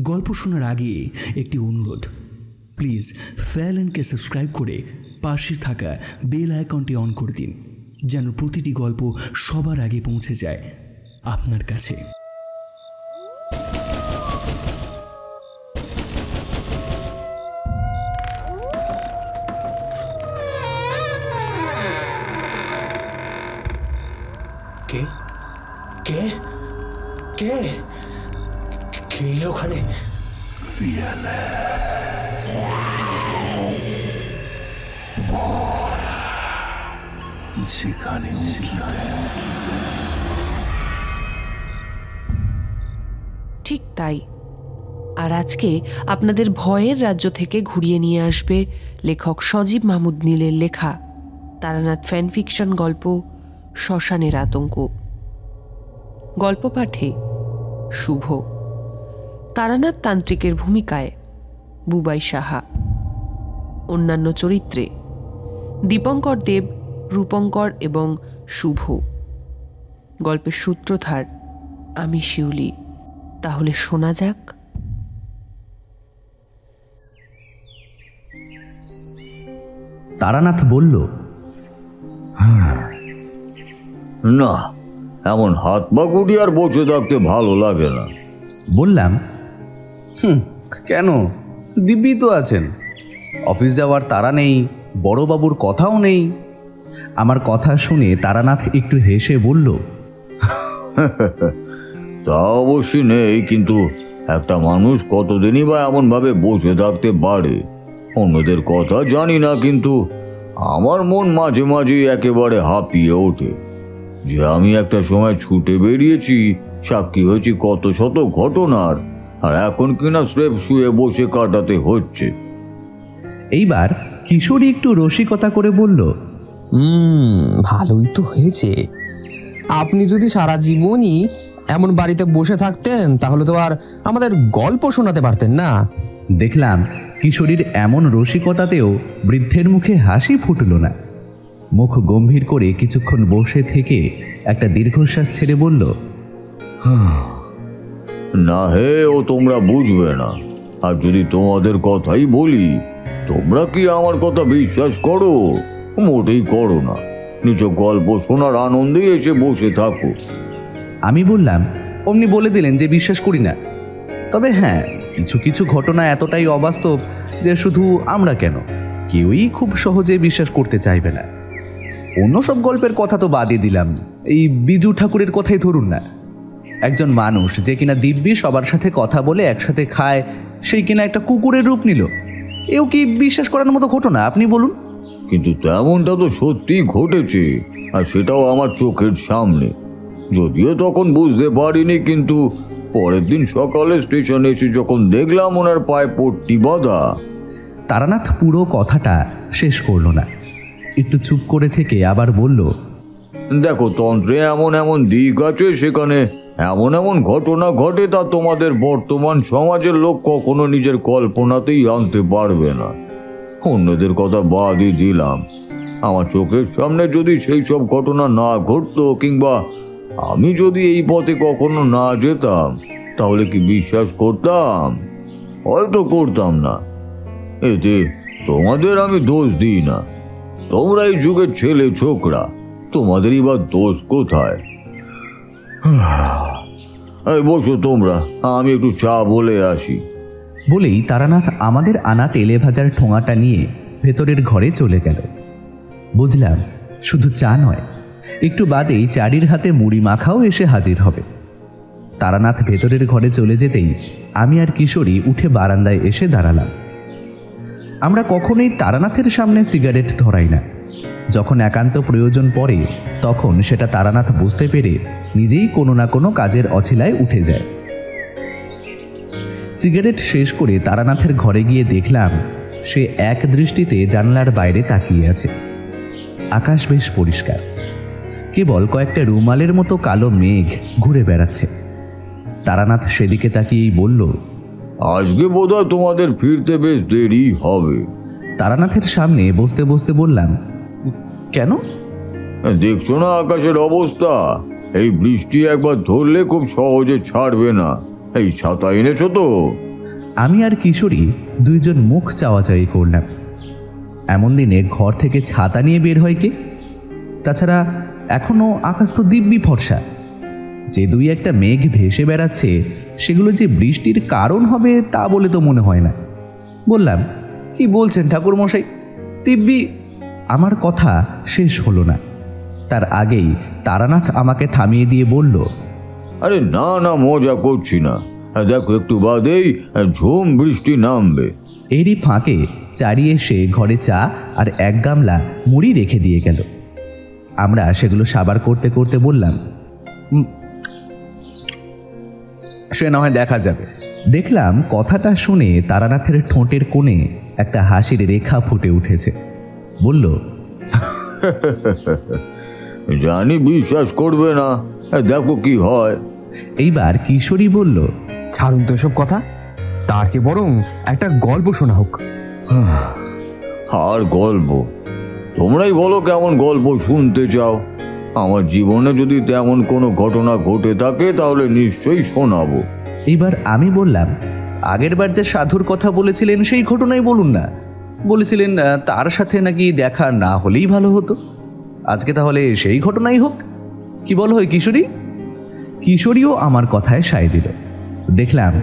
গল্প শোনার আগে একটি অনুরোধ, প্লিজ ফ্যালনকে সাবস্ক্রাইব করে পাশে থাকা বেল আইকনটি অন করে দিন, যেন প্রতিটি গল্প সবার আগে পৌঁছে যায় আপনার কাছে। কে কে কে কে ওখানে? যেখানে ঠিক তাই। আর আজকে আপনাদের ভয়ের রাজ্য থেকে ঘুরিয়ে নিয়ে আসবে লেখক সজীব মাহমুদ নীলের লেখা তারানাথ ফ্যান ফিকশন গল্প শ্মশানের আতঙ্ক। গল্প পাঠে শুভ, তারানাথ তান্ত্রিকের ভূমিকায় বুবাই সাহা, অন্যান্য চরিত্রে দীপঙ্কর দেব, রূপঙ্কর এবং শুভ। গল্পের সূত্রধার আমি শিউলি। তাহলে শোনা যাক। তারানাথ বলল, না, এমন হাত পা গুটিয়ে আর বসে থাকতে ভালো লাগে না। বললাম, কেন? দিব্যি তো আছেন, অফিস যাওয়ার তাড়া নেই, বড়বাবুর কথাও নেই। আমার কথা শুনে তারানাথ একটু হেসে বলল, তা অবশ্যই নেই, কিন্তু একটা মানুষ কতদিনই বা এমন ভাবে বসে থাকতে পারে? অন্যদের কথা জানি না, কিন্তু আমার মন মাঝে মাঝে একেবারে হাঁপিয়ে ওঠে যে আমি একটা সময় ছুটে বেরিয়েছি, সাক্ষী হয়েছি কত শত ঘটনার, আর এখন কিনা স্রেফ শুয়ে বসে কাটাতে হচ্ছে। এইবার কিশোরী একটু রসিকতা করে বলল, ভালোই তো হয়েছে। আপনি যদি সারা জীবনই এমন বাড়িতে বসে থাকতেন তাহলে তো আর আমাদের গল্প শোনাতে পারতেন না। দেখলাম কিশোরীর এমন রসিকতাতেও বৃদ্ধের মুখে হাসি ফুটল না। মুখ গম্ভীর করে কিছুক্ষণ বসে থেকে একটা দীর্ঘশ্বাস ছেড়ে বলল, না হে, ও তোমরা বুঝবে না। আর যদি তোমাদের কথাই বলি, তোমরা কি আমার কথা বিশ্বাস করো? মোটেই করো না। নিজ গল্প শোনার আনন্দে এসে বসে থাকো। আমি বললাম, অমনি বলে দিলেন যে বিশ্বাস করি না। তবে হ্যাঁ, কিছু কিছু ঘটনা এতটাই অবাস্তব যে শুধু আমরা কেন, কেউই খুব সহজে বিশ্বাস করতে চাইবে না। অন্য সব গল্পের কথা তো বাদই দিলাম, এই বিজু ঠাকুরের কথাই ধরুন না। একজন মানুষ যে কিনা দিব্যি সবার সাথে কথা বলে একসাথে খায়, সেই কিনা একটা কুকুরের রূপ নিল। এও কি বিশ্বাস করার মতো ঘটনা? আপনি বলুন। কিন্তু তেমনটা তো সত্যি ঘটেছে, আর সেটাও আমার চোখের সামনে। যদিও তখন বুঝতে পারিনি, কিন্তু পরের দিন সকালে স্টেশনে এসে যখন দেখলাম ওনার পায়ে পট্টি বাঁধা। তারানাথ পুরো কথাটা শেষ করলো না, একটু চুপ করে থেকে আবার বলল, দেখো, তন্ত্রে এমন এমন দিক আছে, সেখানে এমন এমন ঘটনা ঘটে তা তোমাদের বর্তমান সমাজের লোক কখনো নিজের কল্পনাতেই আনতে পারবে না। অন্যদের কথা বাদই দিলাম, আমার চোখের সামনে যদি সেই সব ঘটনা না ঘটতো, কিংবা আমি যদি এই পথে কখনো না যেতাম, তাহলে কি বিশ্বাস করতাম? হয়তো করতাম না। এতে তোমাদের আমি দোষ দিই না। তোমরা এই যুগের ছেলে ছোকরা, তোমাদেরই বা দোষ কোথায়? বসো তোমরা, আমি একটু চা বলে আসি। বলেই তারানাথ আমাদের আনা তেলে ভাজার ঠোঙাটা নিয়ে ভেতরের ঘরে চলে গেল। বুঝলাম শুধু চা নয়, একটু বাদেই চারির হাতে মুড়ি মাখাও এসে হাজির হবে। তারানাথ ভেতরের ঘরে চলে যেতেই আমি আর কিশোরী উঠে বারান্দায় এসে দাঁড়ালাম। আমরা কখনোই তারানাথের সামনে সিগারেট ধরাই না। যখন একান্ত প্রয়োজন পড়ে তখন সেটা তারানাথ বুঝতে পেরে নিজেই কোনো না কোনো কাজের অছিলায় উঠে যায়। সিগারেট শেষ করে তারানাথের ঘরে গিয়ে দেখলাম সে এক দৃষ্টিতে জানলার বাইরে তাকিয়ে আছে। আকাশ বেশ পরিষ্কার, কেবল কয়েকটা রুমালের মতো কালো মেঘ ঘুরে বেড়াচ্ছে। তারানাথ সেদিকে তাকিয়েই বলল, আজকে বোধহয় তোমাদের ফিরতে বেশ দেরি হবে। তারানাথের সামনে বসতে বসতে বললাম, কেন? দেখছো না আকাশের অবস্থা? এই বৃষ্টি একবার ধরলে খুব সহজে ছাড়বে না। এই ছাতা এনেছো তো? আমি আর কিশোরী দুইজন মুখ চাওয়াচাওয়ি করলাম। এমন দিনে ঘর থেকে ছাতা নিয়ে বের হয় কে? তাছাড়া এখনো আকাশ তো দিব্যি ফর্সা। যে দুই একটা মেঘ ভেসে বেড়াচ্ছে সেগুলো যে বৃষ্টির কারণ হবে তা বলে তো মনে হয় না। বললাম, কি বলছেন ঠাকুরমশাই? দিব্যি। আমার কথা শেষ হলো না, তার আগেই তারানাথ আমাকে থামিয়ে দিয়ে বলল, আরে না না, মজা করছি না, দেখো একটু বাদেই ঝুম বৃষ্টি নামবে। এরই ফাঁকে চারি এসে ঘরে চা আর এক গামলা মুড়ি রেখে দিয়ে গেল। আমরা সেগুলো সাবার করতে করতে বললাম, সে না হয় দেখা যাবে। দেখলাম কথাটা শুনে তারানাথের ঠোঁটের কোণে একটা হাসির রেখা ফুটে উঠেছে। বলল, জানি বিশ্বাস করবে না, দেখো কি হয়। এইবার কিশোরী বলল, ছাড়ুন তো এসব কথা, তার চেয়ে বরং একটা গল্প শোনা হোক। আর গল্প? তোমরাই বলো কেমন গল্প শুনতে চাও। আমার জীবনে যদি তেমন কোনো ঘটনা ঘটে থাকে তাহলে নিশ্চয়ই শোনাবো। এইবার আমি বললাম, আগের বার যে সাধুর কথা বলেছিলেন সেই ঘটনাই বলুন না। বলেছিলেন তার সাথে নাকি দেখা না হলেই ভালো হতো। আজকে তাহলে সেই ঘটনাই হোক, কি বলো হয় কিশোরী? কিশোরীও আমার কথায় সায় দিল। দেখলাম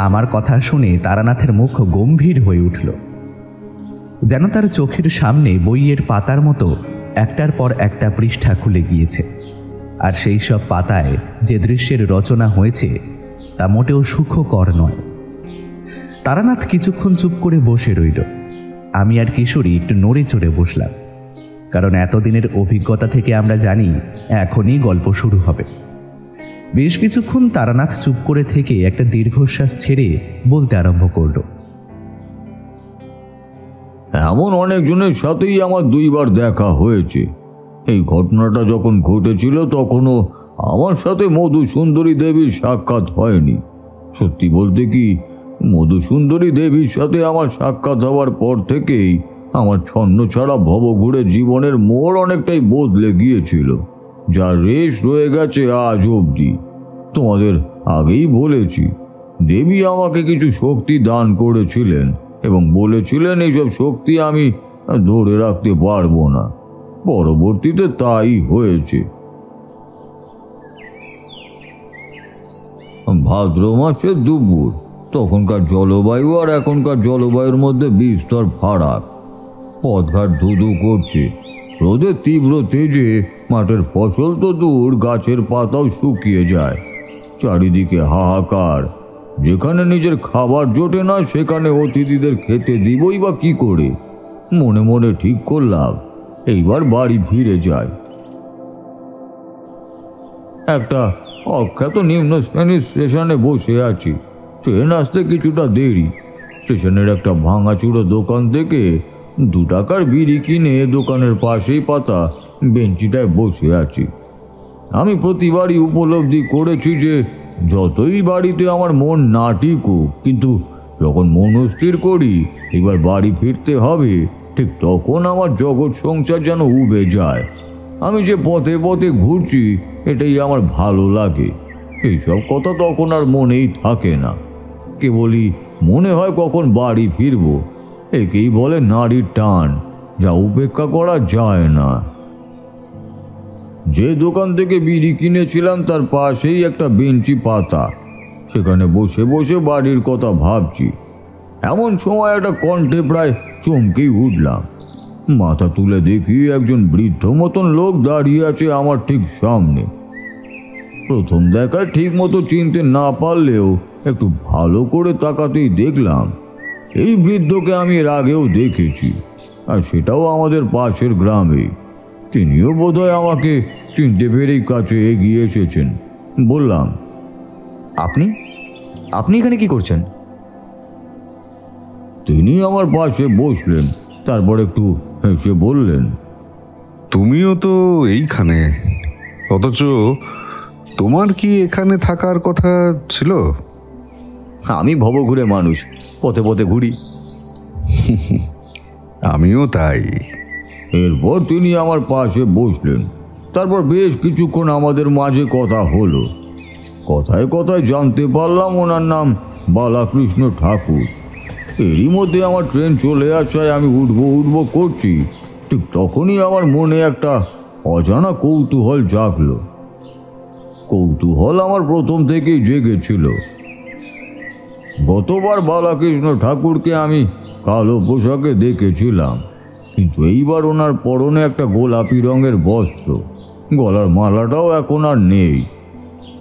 আমার কথা শুনে তারানাথের মুখ গম্ভীর হয়ে উঠল, যেন তার চোখের সামনে বইয়ের পাতার মতো একটার পর একটা পৃষ্ঠা খুলে গিয়েছে। আর সেই সব পাতায় যে দৃশ্যের রচনা হয়েছে তা মোটেও সুখকর নয়। তারানাথ কিছুক্ষণ চুপ করে বসে রইল। আমি আর কিশোরী একটু নড়ে চড়ে বসলাম, কারণ এতদিনের অভিজ্ঞতা থেকে আমরা জানি এখনই গল্প শুরু হবে। বেশ কিছুক্ষণ তারানাথ চুপ করে থেকে একটা দীর্ঘশ্বাস ছেড়ে বলতে আরম্ভ করল, এমন অনেকজনের সাথেই আমার দুইবার দেখা হয়েছে। এই ঘটনাটা যখন ঘটেছিল তখনও আমার সাথে মধুসুন্দরী দেবীর সাক্ষাৎ হয়নি। সত্যি বলতে কি, মধুসুন্দরী দেবীর সাথে আমার সাক্ষাৎ হওয়ার পর থেকেই আমার ছন্ন ছাড়া ভবঘুরে জীবনের মোড় অনেকটাই বদলে গিয়েছিল, যা রেশ রয়ে গেছে আজ অবধি। তোমাদের আগেই বলেছি, দেবী আমাকে কিছু শক্তি দান করেছিলেন এবং বলেছিলেন এইসব শক্তি আমি ধরে রাখতে পারবো না। পরবর্তীতে তাই হয়েছে। ভাদ্র মাসের দুপুর, তখনকার জলবায়ু আর এখনকার জলবায়ুর মধ্যে বিস্তর ফারাক। পথঘাট ধুধু করছে, রোদের তীব্র তেজে মাঠের ফসল তো দূর, গাছের পাতাও শুকিয়ে যায়। চারিদিকে হাহাকার। যেখানে নিজের খাবার জোটে না সেখানে অতিথিদের খেতে দিবই বা কি করে। মনে মনে ঠিক করলাম এইবার বাড়ি ফিরে যায়। একটা অখ্যাত নিম্ন শ্রেণীর স্টেশনে বসে আছি। ট্রেন আসতে কিছুটা দেরি। স্টেশনের একটা ভাঙাচুরো দোকান থেকে 2 টাকার বিড়ি কিনে দোকানের পাশেই পাতা বেঞ্চিটায় বসে আছি। আমি প্রতিবারই উপলব্ধি করেছি যে যতই বাড়িতে আমার মন না টিকুক, কিন্তু যখন মনস্থির করি এবার বাড়ি ফিরতে হবে, ঠিক তখন আমার জগৎ সংসার যেন উবে যায়। আমি যে পথে পথে ঘুরছি এটাই আমার ভালো লাগে। এইসব কথা তখন আর মনেই থাকে না, কেবলই মনে হয় কখন বাড়ি ফিরব। একেই বলে নারীর টান, যা উপেক্ষা করা যায় না। যে দোকান থেকে বিড়ি কিনেছিলাম তার পাশেই একটা বেঞ্চি পাতা। সেখানে বসে বসে বাড়ির কথা ভাবছি। এমন সময় একটা কণ্ঠে প্রায় চমকেই উঠলাম। মাথা তুলে দেখি একজন বৃদ্ধ মতন লোক দাঁড়িয়ে আছে আমার ঠিক সামনে। প্রথম দেখায় ঠিক মতো চিনতে না পারলেও একটু ভালো করে তাকাতেই দেখলাম এই বৃদ্ধকে আমি এর আগেও দেখেছি, আর সেটাও আমাদের পাশের গ্রামে। তিনিও বোধহয় আমাকে চিনতে পেরেই কাছে এগিয়ে এসেছেন। বললাম, আপনি এখানে কি করছেন? তিনি আমার পাশে বসলেন, তারপর একটু হেসে বললেন, তুমিও তো এইখানে, অথচ তোমার কি এখানে থাকার কথা ছিল? আমি ভবঘুরে মানুষ, পথে পথে ঘুরি। আমিও তাই। এরপর তিনি আমার পাশে বসলেন। তারপর বেশ কিছুক্ষণ আমাদের মাঝে কথা হলো। কথায় কথায় জানতে পারলাম ওনার নাম বালাকৃষ্ণ ঠাকুর। এরই মধ্যে আমার ট্রেন চলে আসায় আমি উঠবো করছি, ঠিক তখনই আমার মনে একটা অজানা কৌতূহল জাগলো। কৌতূহল আমার প্রথম থেকেই জেগেছিল। গতবার বালাকৃষ্ণ ঠাকুরকে আমি কালো পোশাকে দেখেছিলাম, কিন্তু এইবার ওনার পরনে একটা গোলাপি রঙের বস্ত্র, গলার মালাটাও এখন আর নেই।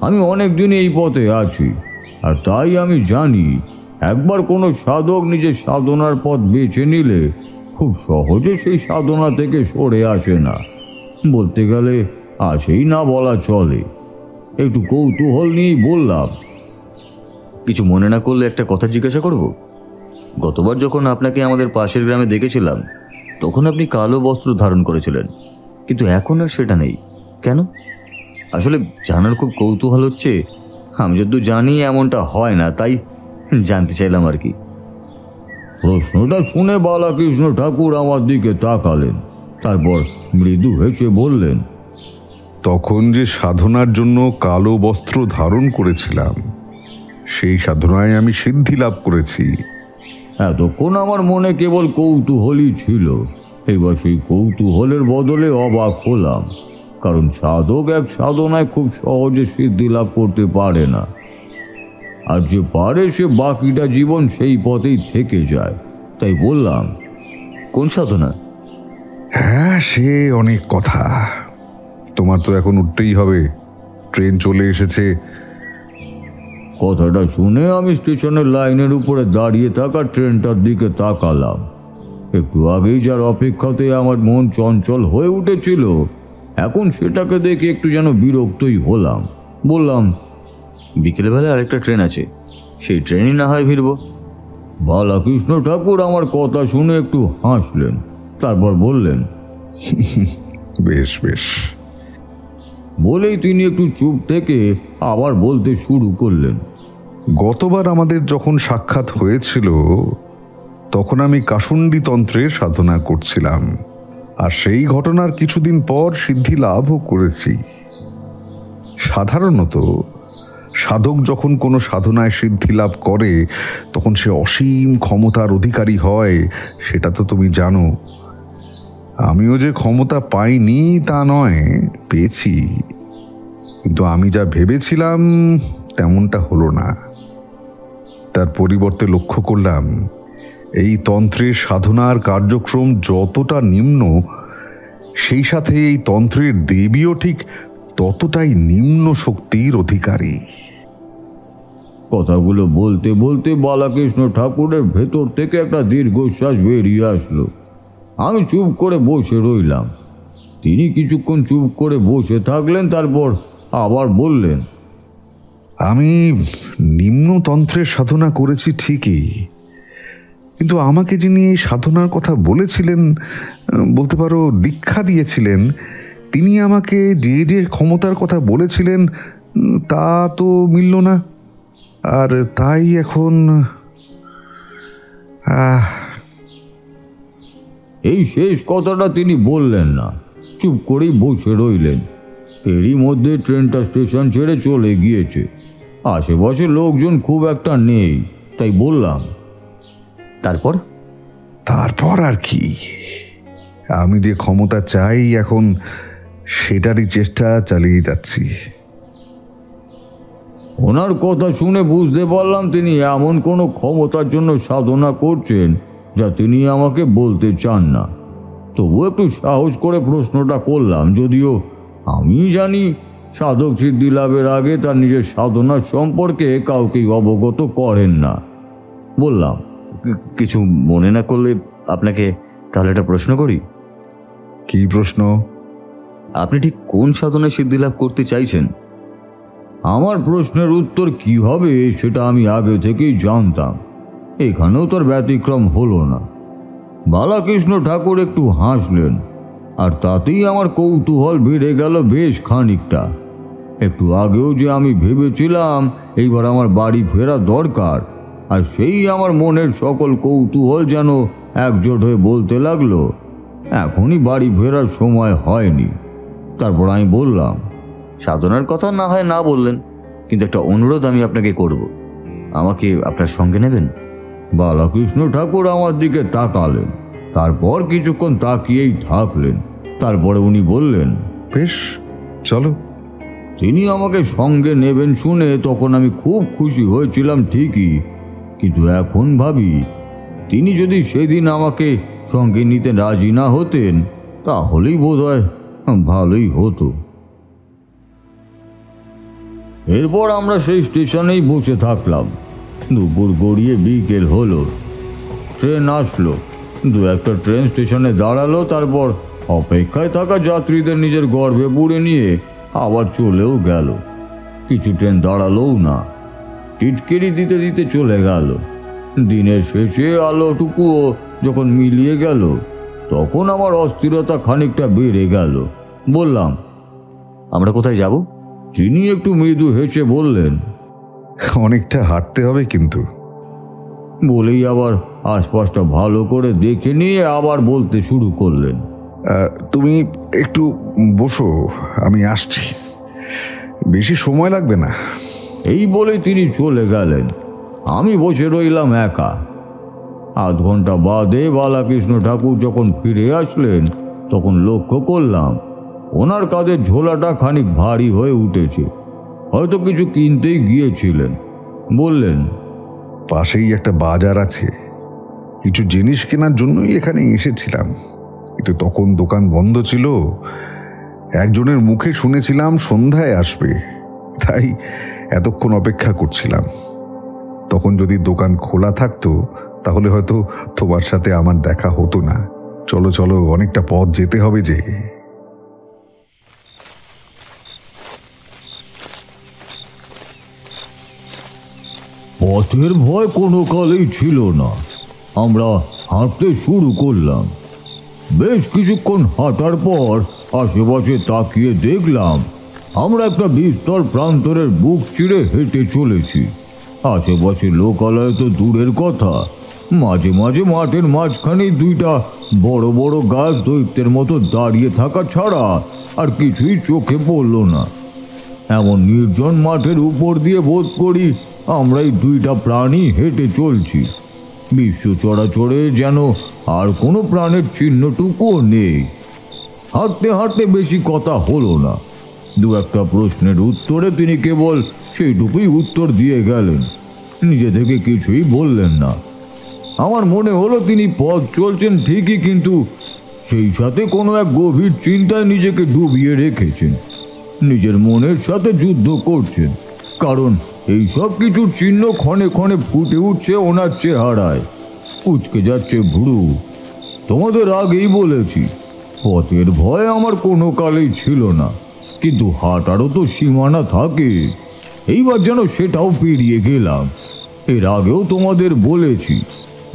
আমি অনেকদিন এই পথে আছি, আর তাই আমি জানি একবার কোনো সাধক নিজের সাধনার পথ বেছে নিলে খুব সহজে সেই সাধনা থেকে সরে আসে না, বলতে গেলে আসেই না বলা চলে। একটু কৌতূহল নিয়েই বললাম, কিছু মনে না করলে একটা কথা জিজ্ঞাসা করব? গতবার যখন আপনাকে আমাদের পাশের গ্রামে দেখেছিলাম তখন আপনি কালো বস্ত্র ধারণ করেছিলেন, কিন্তু এখন আর সেটা নেই কেন? আসলে জানার খুব কৌতূহল হচ্ছে। আমি যদ্দূর জানি এমনটা হয় না, তাই জানতে চাইলাম আর কি। প্রশ্নটা শুনে বালাকৃষ্ণ ঠাকুর আমার দিকে তাকালেন, তারপর মৃদু হেসে বললেন, তখন যে সাধনার জন্য কালো বস্ত্র ধারণ করেছিলাম সেই সাধনায় আমি সিদ্ধি লাভ করেছি। এতক্ষণ আমার মনে কেবল কৌতূহলই ছিল, এবার সেই কৌতূহলের বদলে অবাক হলাম, কারণ সাধক এক সাধনায় খুব সহজে সিদ্ধি লাভ করতে পারে না, আর যে পারে সে বাকিটা জীবন সেই পথেই থেকে যায়। তাই বললাম, কোন সাধনা? হ্যাঁ, সে অনেক কথা। তোমার তো এখন উঠতেই হবে, ট্রেন চলে এসেছে। কথাটা শুনে আমি স্টেশনের লাইনের উপরে দাঁড়িয়ে থাকা ট্রেনটার দিকে তাকালাম। একটু আগেই যার অপেক্ষাতে আমার মন চঞ্চল হয়ে উঠেছিল, এখন সেটাকে দেখে একটু যেন বিরক্তই হলাম। বললাম, বিকেলবেলা আরেকটা ট্রেন আছে, সেই ট্রেনই না হয় ভিড়ব। বালাকৃষ্ণ ঠাকুর আমার কথা শুনে একটু হাসলেন, তারপর বললেন, বেশ বেশ। বলেই তিনি একটু চুপ থেকে আবার বলতে শুরু করলেন, গতবার আমাদের যখন সাক্ষাৎ হয়েছিল তখন আমি কাসুন্ডী তন্ত্রের সাধনা করছিলাম, আর সেই ঘটনার কিছুদিন পর সিদ্ধি লাভও করেছি। সাধারণত সাধক যখন কোনো সাধনায় সিদ্ধি লাভ করে তখন সে অসীম ক্ষমতার অধিকারী হয়, সেটা তো তুমি জানো। আমিও যে ক্ষমতা পাইনি তা নয়, পেয়েছি, কিন্তু আমি যা ভেবেছিলাম তেমনটা হলো না। তার পরিবর্তে লক্ষ্য করলাম এই তন্ত্রের সাধনার কার্যক্রম যতটা নিম্ন, সেই সাথে এই তন্ত্রের দেবীও ঠিক ততটাই নিম্ন শক্তির অধিকারী। কথাগুলো বলতে বলতে বালাকৃষ্ণ ঠাকুরের ভেতর থেকে একটা দীর্ঘশ্বাস বেরিয়ে আসলো। আমি চুপ করে বসে রইলাম। তিনি কিছুক্ষণ চুপ করে বসে থাকলেন, তারপর আবার বললেন, আমি নিম্নতন্ত্রের সাধনা করেছি ঠিকই, কিন্তু আমাকে যিনি এই সাধনার কথা বলেছিলেন, বলতে পারো দীক্ষা দিয়েছিলেন, তিনি আমাকে যে যে ক্ষমতার কথা বলেছিলেন তা তো মিলল না। আর তাই এখন এই শেষ কথাটা তিনি বললেন না, চুপ করেই বসে রইলেন। এরই মধ্যে ট্রেনটা স্টেশন ছেড়ে চলে গিয়েছে। আশেপাশে লোকজন খুব একটা নেই, তাই বললাম, তারপর আর কি, আমি যে ক্ষমতা চাই এখন সেটারই চেষ্টা চালিয়ে যাচ্ছি। ওনার কথা শুনে বুঝতে পারলাম তিনি এমন কোনো ক্ষমতার জন্য সাধনা করছেন যা তিনি আমাকে বলতে চান না। তবু একটু সাহস করে প্রশ্নটা করলাম, যদিও আমি জানি সাধক সিদ্ধি লাভের আগে তার নিজের সাধনার সম্পর্কে কাউকেই অবগত করেন না। বললাম, কিছু মনে না করলে আপনাকে তাহলে একটা প্রশ্ন করি। কি প্রশ্ন? আপনি ঠিক কোন সাধনায় সিদ্ধি লাভ করতে চাইছেন? আমার প্রশ্নের উত্তর কি হবে সেটা আমি আগে থেকেই জানতাম, এখানেও তার ব্যতিক্রম হলো না। বালাকৃষ্ণ ঠাকুর একটু হাসলেন, আর তাতেই আমার কৌতূহল বেড়ে গেল বেশ খানিকটা। একটু আগেও যে আমি ভেবেছিলাম এইবার আমার বাড়ি ফেরা দরকার, আর সেই আমার মনের সকল কৌতূহল যেন একজোট হয়ে বলতে লাগলো, এখনই বাড়ি ফেরার সময় হয়নি। তারপর আমি বললাম, সাধনার কথা না হয় না বললেন, কিন্তু একটা অনুরোধ আমি আপনাকে করব। আমাকে আপনার সঙ্গে নেবেন? বালাকৃষ্ণ ঠাকুর আমার দিকে তাকালেন, তারপর কিছুক্ষণ তাকিয়েই থাকলেন। তারপরে উনি বললেন, বেশ, চলো। তিনি আমাকে সঙ্গে নেবেন শুনে তখন আমি খুব খুশি হয়েছিলাম ঠিকই, কিন্তু এখন ভাবি তিনি যদি সেদিন আমাকে সঙ্গে নিতে রাজি না হতেন তাহলেই বোধহয় ভালোই হতো। এরপর আমরা সেই স্টেশনেই বসে থাকলাম। দুপুর গড়িয়ে বিকেল হলো। ট্রেন আসলো, দু একটা ট্রেন স্টেশনে দাঁড়ালো, তারপর অপেক্ষায় থাকা যাত্রীদের নিজের গর্ভে পুরে নিয়ে আবার চলেও গেল। কিছু ট্রেন দাঁড়ালোও না, টিটকিরি দিতে দিতে চলে গেল। দিনের শেষে আলোটুকুও যখন মিলিয়ে গেল তখন আমার অস্থিরতা খানিকটা বেড়ে গেল। বললাম, আমরা কোথায় যাব? তিনি একটু মৃদু হেসে বললেন, অনেকটা হাঁটতে হবে কিন্তু। বলেই আবার আশপাশটা ভালো করে দেখে নিয়ে আবার বলতে শুরু করলেন, তুমি একটু বসো, আমি আসছি, বেশি সময় লাগবে না। এই বলে তিনি চলে গেলেন। আমি বসে রইলাম একা। আধ ঘন্টা বাদে বালাকৃষ্ণ ঠাকুর যখন ফিরে আসলেন তখন লক্ষ্য করলাম ওনার কাঁধের ঝোলাটা খানিক ভারী হয়ে উঠেছে। হয়তো কিছু কিনতেই গিয়েছিলেন। বললেন, পাশেই একটা বাজার আছে, কিছু জিনিস কেনার জন্যই এখানে এসেছিলাম, কিন্তু তখন দোকান বন্ধ ছিল। একজনের মুখে শুনেছিলাম সন্ধ্যায় আসবে, তাই এতক্ষণ অপেক্ষা করছিলাম। তখন যদি দোকান খোলা থাকতো তাহলে হয়তো তোমার সাথে আমার দেখা হতো না। চলো চলো, অনেকটা পথ যেতে হবে যে। পথের ভয় কোনো কালেই ছিল না। আমরা হাঁটতে শুরু করলাম। বেশ কিছুক্ষণ হাঁটার পর আশেপাশে তাকিয়ে দেখলাম আমরা একটা বিস্তর প্রান্তরের বুক চিরে হেঁটে চলেছি। আশেপাশে লোকালয় তো দূরের কথা, মাঝে মাঝে মাঠের মাঝখানে দুইটা বড় বড় গাছ দৈত্যের মতো দাঁড়িয়ে থাকা ছাড়া আর কিছুই চোখে পড়ল না। এমন নির্জন মাঠের উপর দিয়ে বোধ করি আমরা এই দুইটা প্রাণী হেঁটে চলছি। বিশ্ব চরাচরে যেন আর কোনো প্রাণের চিহ্নটুকুও নেই। হাঁটতে হাঁটতে বেশি কথা হলো না। দু একটা প্রশ্নের উত্তরে তিনি কেবল সেইটুকুই উত্তর দিয়ে গেলেন, নিজে থেকে কিছুই বললেন না। আমার মনে হলো তিনি পথ চলছেন ঠিকই, কিন্তু সেই সাথে কোনো এক গভীর চিন্তায় নিজেকে ডুবিয়ে রেখেছেন। নিজের মনের সাথে যুদ্ধ করছেন, কারণ এই সব কিছুর চিহ্ন ক্ষণে ক্ষণে ফুটে উঠছে ওনার চেহারায়। কুচকে যাচ্ছে ভুরু। তোমাদের আগেই বলেছি পথের ভয় আমার কোনো কালেই ছিল না, কিন্তু হাঁটারও তো সীমানা থাকে। এইবার যেন সেটাও পেরিয়ে গেলাম। এর আগেও তোমাদের বলেছি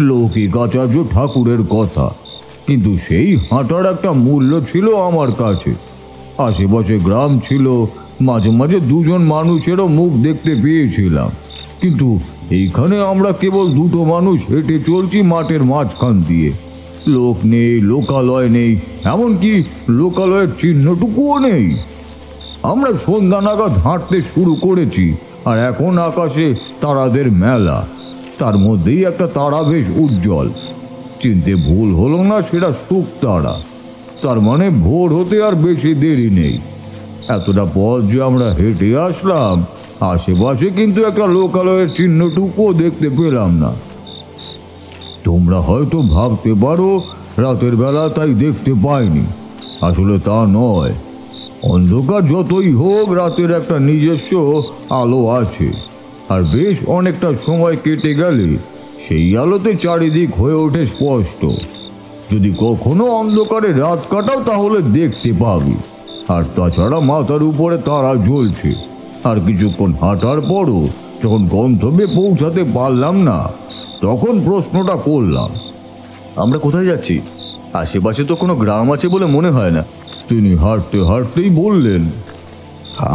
লৌকিক আচার্য ঠাকুরের কথা, কিন্তু সেই হাঁটার একটা মূল্য ছিল আমার কাছে। আশেপাশে গ্রাম ছিল, মাঝে মাঝে দুজন মানুষেরও মুখ দেখতে পেয়েছিলাম, কিন্তু এইখানে আমরা কেবল দুটো মানুষ হেঁটে চলছি মাঠের মাঝখান দিয়ে। লোক নেই, লোকালয় নেই, এমনকি লোকালয়ের চিহ্নটুকুও নেই। আমরা সন্ধ্যা নাগাদ হাঁটতে শুরু করেছি, আর এখন আকাশে তারাদের মেলা। তার মধ্যেই একটা তারা বেশ উজ্জ্বল। চিনতে ভুল হলো না, সেটা শুক তারা। তার মানে ভোর হতে আর বেশি দেরি নেই। এতটা পথ যে আমরা হেঁটে আসলাম, আশেপাশে কিন্তু একটা লোকালয়ের চিহ্নটুকুও দেখতে পেলাম না। তোমরা হয়তো ভাবতে পারো রাতের বেলা তাই দেখতে পাইনি। আসলে তা নয়। অন্ধকার যতই হোক, রাতের একটা নিজস্ব আলো আছে, আর বেশ অনেকটা সময় কেটে গেলে সেই আলোতে চারিদিক হয়ে ওঠে স্পষ্ট। যদি কখনো অন্ধকারে রাত কাটাও তাহলে দেখতে পাবি। আর তাছাড়া মাথার উপরে তারা জ্বলছে। আর কিছুক্ষণ হাঁটার পরও যখন গন্তব্যে পৌঁছাতে পারলাম না, তখন প্রশ্নটা করলাম, আমরা কোথায় যাচ্ছি? আশেপাশে তো কোনো গ্রাম আছে বলে মনে হয় না। তিনি হাঁটতে হাঁটতেই বললেন,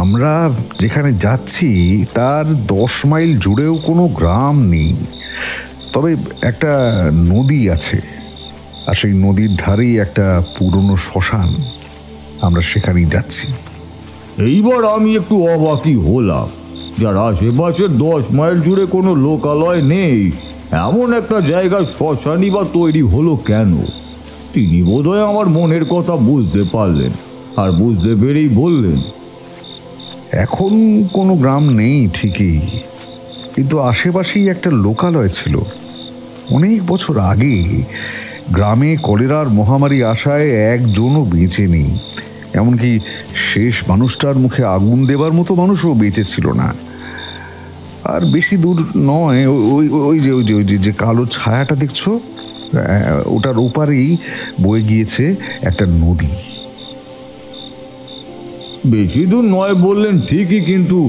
আমরা যেখানে যাচ্ছি তার 10 মাইল জুড়েও কোনো গ্রাম নেই, তবে একটা নদী আছে, আর সেই নদীর ধারেই একটা পুরনো শ্মশান। আমরা সেখানেই যাচ্ছি। এইবার আমি একটু অবাকই হলাম। যার আশেপাশে 10 মাইল জুড়ে কোনো লোকালয় নেই, এমন একটা জায়গা শ্মশানই বা তৈরি হলো কেন? তিনি বোধহয় আমার মনের কথা বুঝতে পারলেন, আর বুঝতে পেরেই বললেন, এখন কোনো গ্রাম নেই ঠিকই, কিন্তু আশেপাশেই একটা লোকালয় ছিল। অনেক বছর আগে গ্রামে কলেরার মহামারী আসায় একজনও বেঁচে নেই, এমনকি শেষ মানুষটার মুখে আগুন দেবার মতো মানুষও বেঁচে ছিল না। আর বেশি দূর নয়, ওই যে কালো ছায়াটা দেখছো, ওটার ওপারেই বয়ে গিয়েছে একটা নদী। বেশি দূর নয় বললেন ঠিকই, কিন্তু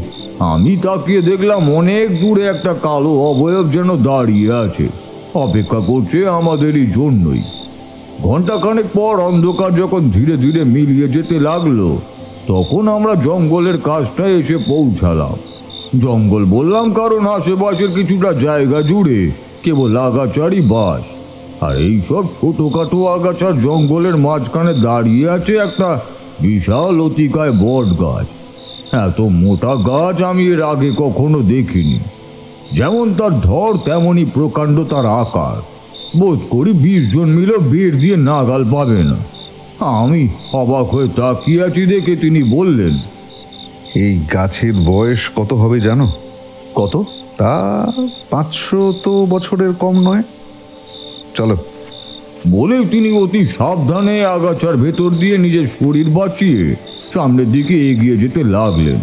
আমি তাকিয়ে দেখলাম অনেক দূরে একটা কালো অবয়ব যেন দাঁড়িয়ে আছে, অপেক্ষা করছে আমাদেরই জন্যই। ঘন্টাখানেক পর অন্ধকার যখন ধীরে ধীরে মিলিয়ে যেতে লাগলো, তখন আমরা জঙ্গলের কাছটায় এসে পৌঁছালাম। জঙ্গল বললাম কারণ আশেপাশের কিছুটা জায়গা জুড়ে কেবল আগাছারই বাস, আর এইসব ছোটখাটো আগাছার জঙ্গলের মাঝখানে দাঁড়িয়ে আছে একটা বিশাল অতিকায় বট গাছ। এত মোটা গাছ আমি এর আগে কখনো দেখিনি। যেমন তার ধর তেমনই প্রকাণ্ড তার আকার। বোধ করি 20 জন মিলে বের দিয়ে নাগাল পাবে না। আমি অবাক হয়ে তাকিয়ে আছি দেখে তিনি বললেন, এই গাছের বয়স কত হবে জানো? কত? তা 500 বছরের কম নয়। চলো। বলে তিনি অতি সাবধানে আগাছার ভেতর দিয়ে নিজের শরীর বাঁচিয়ে সামনের দিকে এগিয়ে যেতে লাগলেন।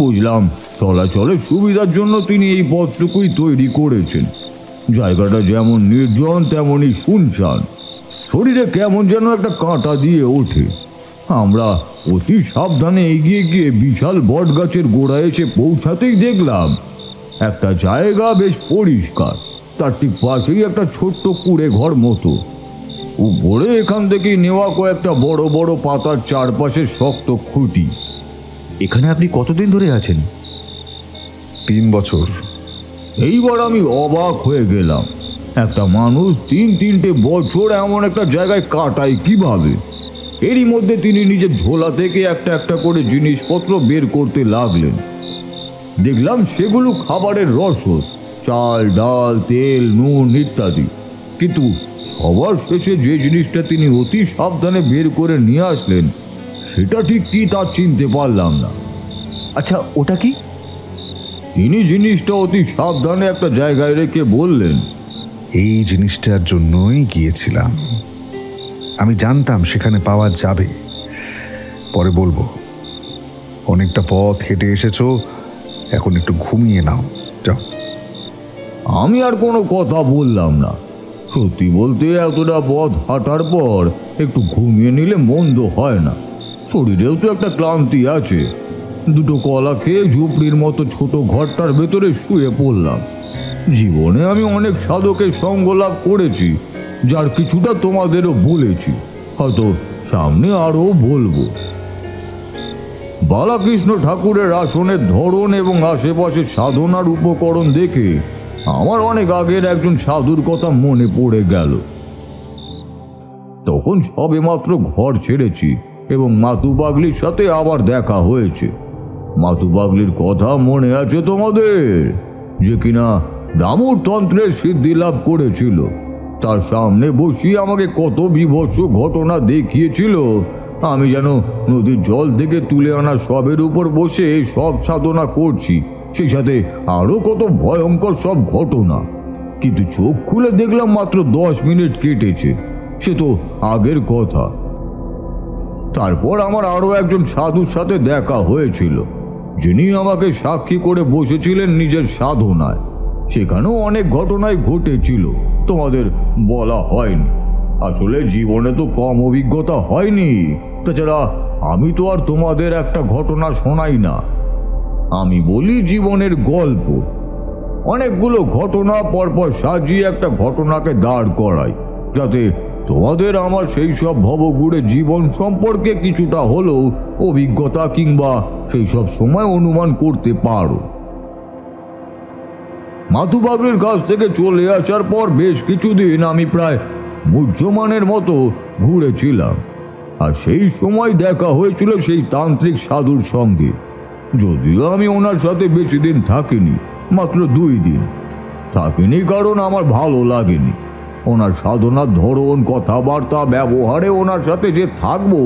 বুঝলাম চলাচলের সুবিধার জন্য তিনি এই পথটুকুই তৈরি করেছেন। জায়গাটা যেমন নির্জন তেমনই শুনশান, শরীরে কেমন যেন একটা কাঁটা দিয়ে ওঠে। আমরা অতি সাবধানে এগিয়ে গিয়ে বিশাল বট গাছের গোড়ায় এসে পৌঁছাতেই দেখলাম একটা জায়গা বেশ পরিষ্কার, তার ঠিক পাশেই একটা ছোট্ট কুঁড়ে ঘর মতো। উপরে এখান থেকে নেওয়া কয়েকটা বড় বড় পাতার চারপাশে শক্ত খুঁটি। এখানে আপনি কতদিন ধরে আছেন? 3 বছর। এইবার আমি অবাক হয়ে গেলাম, একটা মানুষ 3-3টে বছর এমন একটা জায়গায় কাটায় কিভাবে? এরই মধ্যে তিনি নিজের ঝোলা থেকে একটা একটা করে জিনিসপত্র বের করতে লাগলেন। দেখলাম সেগুলো খাবারের রসদ, চাল ডাল তেল নুন ইত্যাদি। কিন্তু সবার শেষে যে জিনিসটা তিনি অতি সাবধানে বের করে নিয়ে আসলেন, সেটা ঠিক কি তা চিনতে পারলাম না। আচ্ছা, ওটা কি? তিনি জিনিসটা অতি সাবধানে একটা জায়গায় রেখে বললেন, এই জিনিসটার জন্যই গিয়েছিলাম। আমি জানতাম সেখানে পাওয়া যাবে, পরে বলবো। অনেকটা পথ হেঁটে এসেছো, এখন একটু ঘুমিয়ে নাও, যাও। আমি আর কোনো কথা বললাম না। সত্যি বলতে এতটা পথ হাঁটার পর একটু ঘুমিয়ে নিলে মন্দ হয় না। শরীরেও তো একটা ক্লান্তি আছে। 2টো কলা খেয়ে ঝুপড়ির মতো ছোট ঘরটার ভেতরে শুয়ে পড়লাম। জীবনে আমি অনেক সাধকের সঙ্গ লাভ করেছি, যার কিছুটা তোমাদেরও বলেছি, হয়তো সামনে আরও বলবো। বালাকৃষ্ণ ঠাকুরের আসনের ধরন এবং আশেপাশে সাধনার উপকরণ দেখে আমার অনেক আগের একজন সাধুর কথা মনে পড়ে গেল। তখন সবেমাত্র ঘর ছেড়েছি এবং মাতু পাগলির সাথে আবার দেখা হয়েছে। মাতু পাগলির কথা মনে আছে তোমাদের? যে কিনা ডামুর তন্ত্রের সিদ্ধি লাভ করেছিল। তার সামনে বসিয়ে আমাকে কত বিভৎস ঘটনা দেখিয়েছিল। আমি যেন নদীর জল থেকে তুলে আনা সবের উপর বসে সব সাধনা করছি, সেই সাথে আরো কত ভয়ঙ্কর সব ঘটনা। কিন্তু চোখ খুলে দেখলাম মাত্র 10 মিনিট কেটেছে, সে তো আগের কথা। তারপর আমার আরো একজন সাধুর সাথে দেখা হয়েছিল, যিনি আমাকে সাক্ষী করে বসেছিলেন নিজের সাধনায়। সেখানেও অনেক ঘটনাই ঘটেছিল, তোমাদের বলা হয়নি। আসলে জীবনে তো কম অভিজ্ঞতা হয়নি। তাছাড়া আমি তো আর তোমাদের একটা ঘটনা শোনাই না, আমি বলি জীবনের গল্প। অনেকগুলো ঘটনা পরপর সাজিয়ে একটা ঘটনাকে দাঁড় করাই, যাতে তোমাদের আমার সেই সব ভবঘুরে জীবন সম্পর্কে কিছুটা হলেও অভিজ্ঞতা কিংবা সেই সব সময় অনুমান করতে পারো। মাতু পাগলির কাছ থেকে চলে আসার পর বেশ কিছুদিন আমি প্রায় মুহ্যমানের মতো ঘুরেছিলাম, আর সেই সময় দেখা হয়েছিল সেই তান্ত্রিক সাধুর সঙ্গে। যদিও আমি ওনার সাথে বেশি দিন থাকিনি, মাত্র 2 দিন থাকিনি, কারণ আমার ভালো লাগেনি। ওনার সাধনার ধরন, কথাবার্তা, ব্যবহারে ওনার সাথে যে থাকবো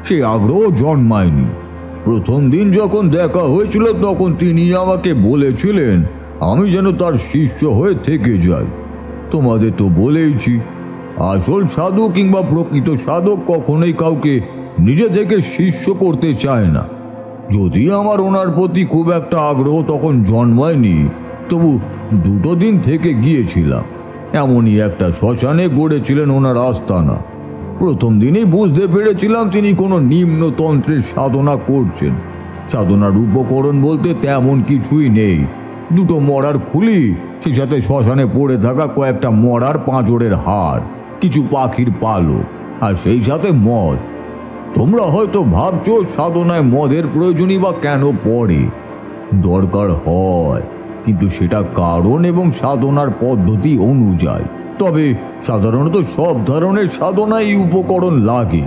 সে আগ্রহ জন্মায়নি। প্রথম দিন যখন দেখা হয়েছিল তখন তিনি আমাকে বলেছিলেন আমি যেন তার শিষ্য হয়ে থেকে যাই। তোমাদের তো বলেইছি, আসল সাধু কিংবা প্রকৃত সাধক কখনোই কাউকে নিজে থেকে শিষ্য করতে চায় না। যদি আমার ওনার প্রতি খুব একটা আগ্রহ তখন জন্মায়নি, তবু 2 দিন থেকে গিয়েছিলাম। এমনই একটা শ্মশানে গড়েছিলেন ওনার আস্তানা। প্রথম দিনেই বুঝতে পেরেছিলাম তিনি কোনো নিম্নতন্ত্রের সাধনা করছেন। সাধনার উপকরণ বলতে তেমন কিছুই নেই। 2 মরার খুলি, সে সাথে শ্মশানে পড়ে থাকা কয়েকটা মরার পাঁজরের হাড়, কিছু পাখির পালক, আর সেই সাথে মদ। তোমরা হয়তো ভাবছো সাধনায় মদের প্রয়োজনই বা কেন পড়ে। দরকার হয়, কিন্তু সেটা কারণ এবং সাধনার পদ্ধতি অনুযায়ী। তবে সাধারণত সব ধরনের সাধনায় উপকরণ লাগে।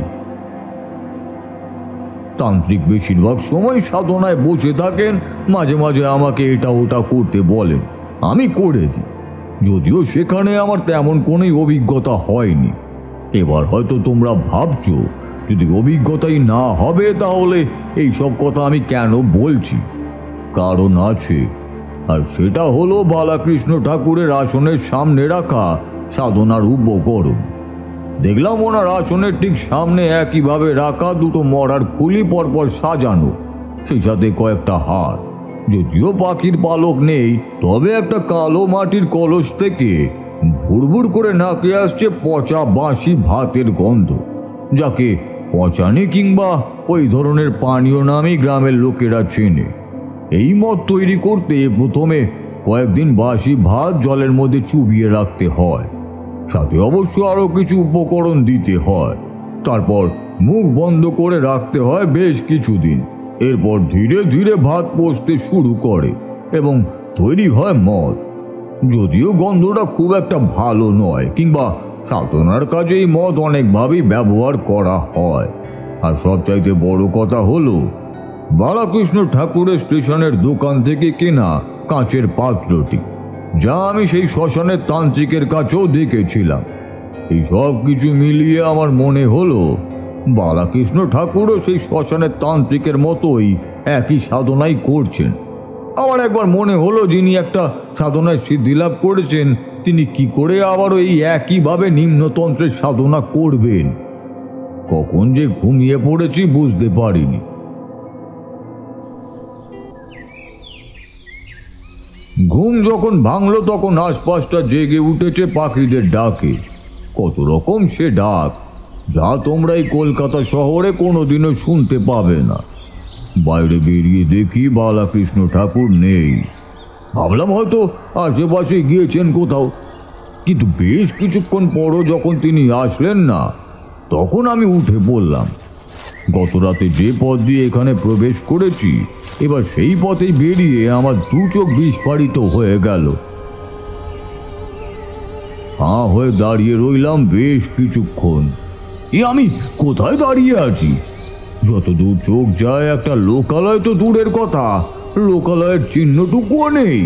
তান্ত্রিক বেশিরভাগ সময় সাধনায় বসে থাকেন, মাঝে মাঝে আমাকে এটা ওটা করতে বলেন, আমি করে দিই, যদিও সেখানে আমার তেমন কোনো অভিজ্ঞতা হয়নি। এবার হয়তো তোমরা ভাবছো যদি অভিজ্ঞতাই না হবে তাহলে এই সব কথা আমি কেন বলছি। কারণ আছে, আর সেটা হলো বালাকৃষ্ণ ঠাকুরের আসনের সামনে রাখা সাধনার উপকরণ। দেখলাম ওনার আসনের ঠিক সামনে একইভাবে রাখা 2 মরার খুলি পরপর সাজানো, সেই সাথে কয়েকটা হাড়। যদিও পাখির পালক নেই, তবে একটা কালো মাটির কলস থেকে ভুরভুর করে নাকে আসছে পচা বাঁশি ভাতের গন্ধ, যাকে পচানি কিংবা ওই ধরনের পানীয় নামই গ্রামের লোকেরা চেনে। এই মদ তৈরি করতে প্রথমে কয়েকদিন বাসি ভাত জলের মধ্যে চুবিয়ে রাখতে হয়, সাথে অবশ্য আরও কিছু উপকরণ দিতে হয়। তারপর মুখ বন্ধ করে রাখতে হয় বেশ কিছুদিন। এরপর ধীরে ধীরে ভাত পচতে শুরু করে এবং তৈরি হয় মদ। যদিও গন্ধটা খুব একটা ভালো নয়, কিংবা সাধনার কাজে এই মদ অনেকভাবেই ব্যবহার করা হয়। আর সবচাইতে বড় কথা হলো বালাকৃষ্ণ ঠাকুরের স্টেশনের দোকান থেকে কেনা কাঁচের পাত্রটি, যা আমি সেই শ্মশানের তান্ত্রিকের কাছেও দেখেছিলাম। এই সব কিছু মিলিয়ে আমার মনে হলো বালাকৃষ্ণ ঠাকুরও সেই শ্মশানের তান্ত্রিকের মতোই একই সাধনাই করছেন। আমার একবার মনে হলো যিনি একটা সাধনায় সিদ্ধি লাভ করেছেন তিনি কি করে আবারও এই একইভাবে নিম্নতন্ত্রের সাধনা করবেন। কখন যে ঘুমিয়ে পড়েছি বুঝতে পারিনি। ঘুম যখন ভাঙলো তখন আশপাশটা জেগে উঠেছে পাখিদের ডাকে। কত রকম সে ডাক, যা তোমরা এই কলকাতা শহরে কোনোদিনও শুনতে পাবে না। বাইরে বেরিয়ে দেখি বালাকৃষ্ণ ঠাকুর নেই। ভাবলাম হয়তো আশেপাশে গিয়েছেন কোথাও, কিন্তু বেশ কিছুক্ষণ পরও যখন তিনি আসলেন না তখন আমি উঠে পড়লাম। গত রাতে যে পথ দিয়ে এখানে প্রবেশ করেছি, এবার সেই পথেই বেরিয়ে আমার 2 চোখ বিস্ফারিত হয়ে গেল। হাঁ হয়ে দাঁড়িয়ে রইলাম বেশ কিছুক্ষণ। আমি কোথায় দাঁড়িয়ে আছি? যতদূর চোখ যায় একটা লোকালয় তো দূরের কথা, লোকালয়ের চিহ্নটুকুও নেই।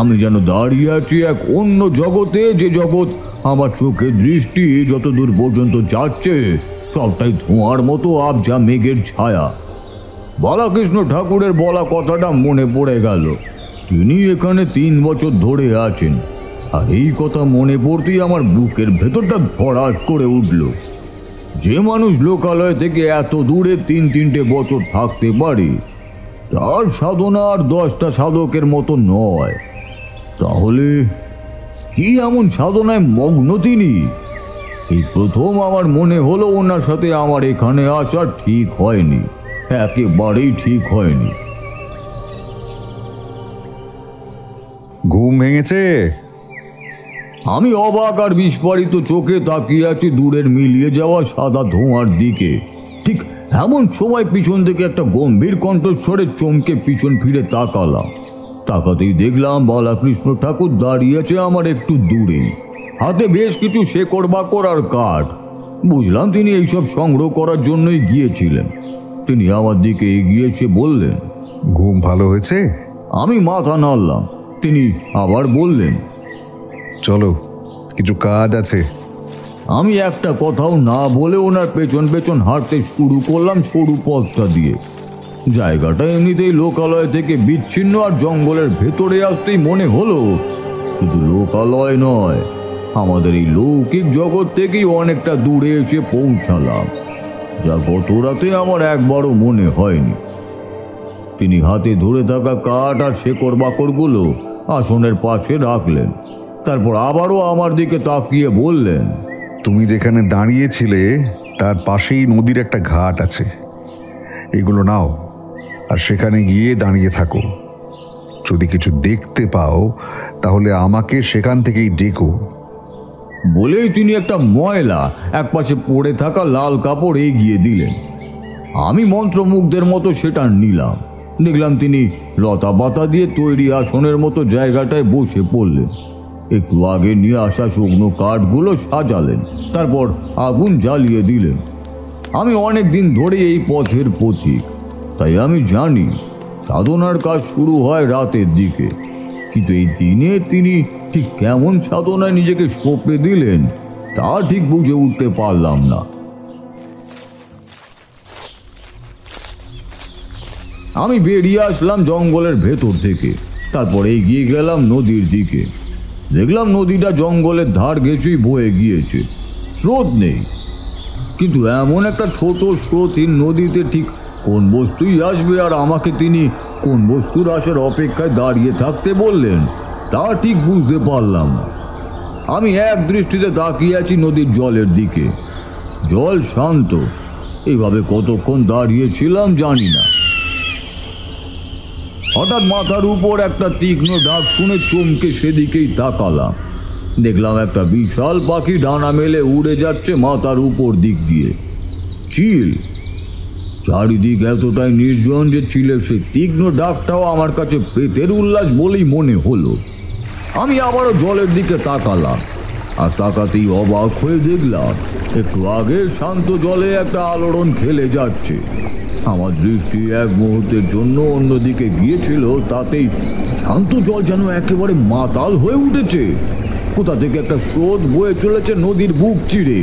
আমি যেন দাঁড়িয়ে আছি এক অন্য জগতে, যে জগৎ আমার চোখের দৃষ্টি যতদূর পর্যন্ত যাচ্ছে সবটাই ধোঁয়ার মতো আবঝা মেঘের ছায়া। বালাকৃষ্ণ ঠাকুরের বলা কথাটা মনে পড়ে গেল। তিনি এখানে 3 বছর ধরে আছেন, আর এই কথা মনে পড়তেই আমার বুকের ভেতরটা ধড়াস করে উঠল। যে মানুষ লোকালয় থেকে এত দূরে 3-3টে বছর থাকতে পারে, তার সাধনা আর 10টা সাধকের মতো নয়। তাহলে কি এমন সাধনায় মগ্ন তিনি? এই প্রথম আমার মনে হলো ওনার সাথে আমার এখানে আসা ঠিক হয়নি, একেবারেই ঠিক হয়নি। ঘুম ভেঙেছে? আমি অবাক আর বিস্ফারিত চোখে তাকিয়ে আছি দূরের মিলিয়ে যাওয়া সাদা ধোঁয়ার দিকে। ঠিক এমন সময় পিছন থেকে একটা গম্ভীর কণ্ঠস্বরে চমকে পিছন ফিরে তাকালাম। তাকাতেই দেখলাম বালাকৃষ্ণ ঠাকুর দাঁড়িয়ে আছে আমার একটু দূরে, হাতে বেশ কিছু শেকড় বাকড় আর কাঠ। বুঝলাম তিনি এইসব সংগ্রহ করার জন্যই গিয়েছিলেন। তিনি আমার দিকে এগিয়ে এসে বললেন, ঘুম ভালো হয়েছে? আমি মাথা নাড়লাম। তিনি আবার বললেন, চলো, কিছু কাজ আছে। আমি একটা কথাও না বলে ওনার পেছন পেছন হাঁটতে শুরু করলাম সরু পথটা দিয়ে। জায়গাটা এমনিতেই লোকালয় থেকে বিচ্ছিন্ন, আর জঙ্গলের ভেতরে আসতেই মনে হলো শুধু লোকালয় নয়, আমাদের এই লৌকিক জগৎ থেকেই অনেকটা দূরে এসে পৌঁছালাম, যা গত রাতে আমার একবারও মনে হয়নি। তিনি হাতে ধরে থাকা কাঠ আর শেকড় বাকড়গুলো আসনের পাশে রাখলেন, তারপর আবারও আমার দিকে তাকিয়ে বললেন, তুমি যেখানে দাঁড়িয়েছিলে তার পাশেই নদীর একটা ঘাট আছে, এগুলো নাও আর সেখানে গিয়ে দাঁড়িয়ে থাকো। যদি কিছু দেখতে পাও তাহলে আমাকে সেখান থেকেই ডেকো। বলেই তিনি একটা ময়লা একপাশে পড়ে থাকা লাল কাপড় এগিয়ে দিলেন। আমি মন্ত্রমুগ্ধের মতো সেটা নিলাম। দেখলাম তিনি লতা পাতা দিয়ে তৈরি আসনের মতো জায়গাটায় বসে পড়লেন। একটু আগে নিয়ে আসা শুকনো কাঠগুলো সাজালেন, তারপর আগুন জ্বালিয়ে দিলেন। আমি অনেক দিন ধরে এই পথের পথিক, তাই আমি জানি সাধনার কাজ শুরু হয় রাতের দিকে, কিন্তু এই দিনে তিনি ঠিক কেমন সাধনায় নিজেকে সঁপে দিলেন তা ঠিক বুঝে উঠতে পারলাম না। আমি বেরিয়ে আসলাম জঙ্গলের ভেতর থেকে, তারপর এগিয়ে গেলাম নদীর দিকে। দেখলাম নদীটা জঙ্গলের ধার ঘেঁষেই বয়ে গিয়েছে, স্রোত নেই, কিন্তু এমন একটা ছোট স্রোতহীন নদীতে ঠিক কোন বস্তুই আসবে আর আমাকে তিনি কোন বস্তুর আসার অপেক্ষায় দাঁড়িয়ে থাকতে বললেন তা ঠিক বুঝতে পারলাম না। আমি এক দৃষ্টিতে তাকিয়ে আছি নদীর জলের দিকে। জল শান্ত, এইভাবে কতক্ষণ দাঁড়িয়েছিলাম জানি না। হঠাৎ মাথার উপর একটা তীক্ষ্ণ ডাক শুনে চমকে সেদিকেই তাকালাম। দেখলাম একটা বিশাল পাখি ডানা মেলে উড়ে যাচ্ছে মাথার উপর দিক দিয়ে। চিল। চারিদিক এতটাই নির্জন যে চিলের সেই তীক্ষ্ণ ডাকটাও আমার কাছে প্রেতের উল্লাস বলেই মনে হলো। আমি আবারও জলের দিকে তাকালাম, আর তাকাতেই অবাক হয়ে দেখলাম একটু আগে শান্ত জলে একটা আলোড়ন খেলে যাচ্ছে। আমার দৃষ্টি এক মুহূর্তের জন্য অন্যদিকে গিয়েছিল, তাতেই শান্ত জল যেন একেবারে মাতাল হয়ে উঠেছে। কোথা থেকে একটা স্রোত বয়ে চলেছে নদীর বুক চিরে।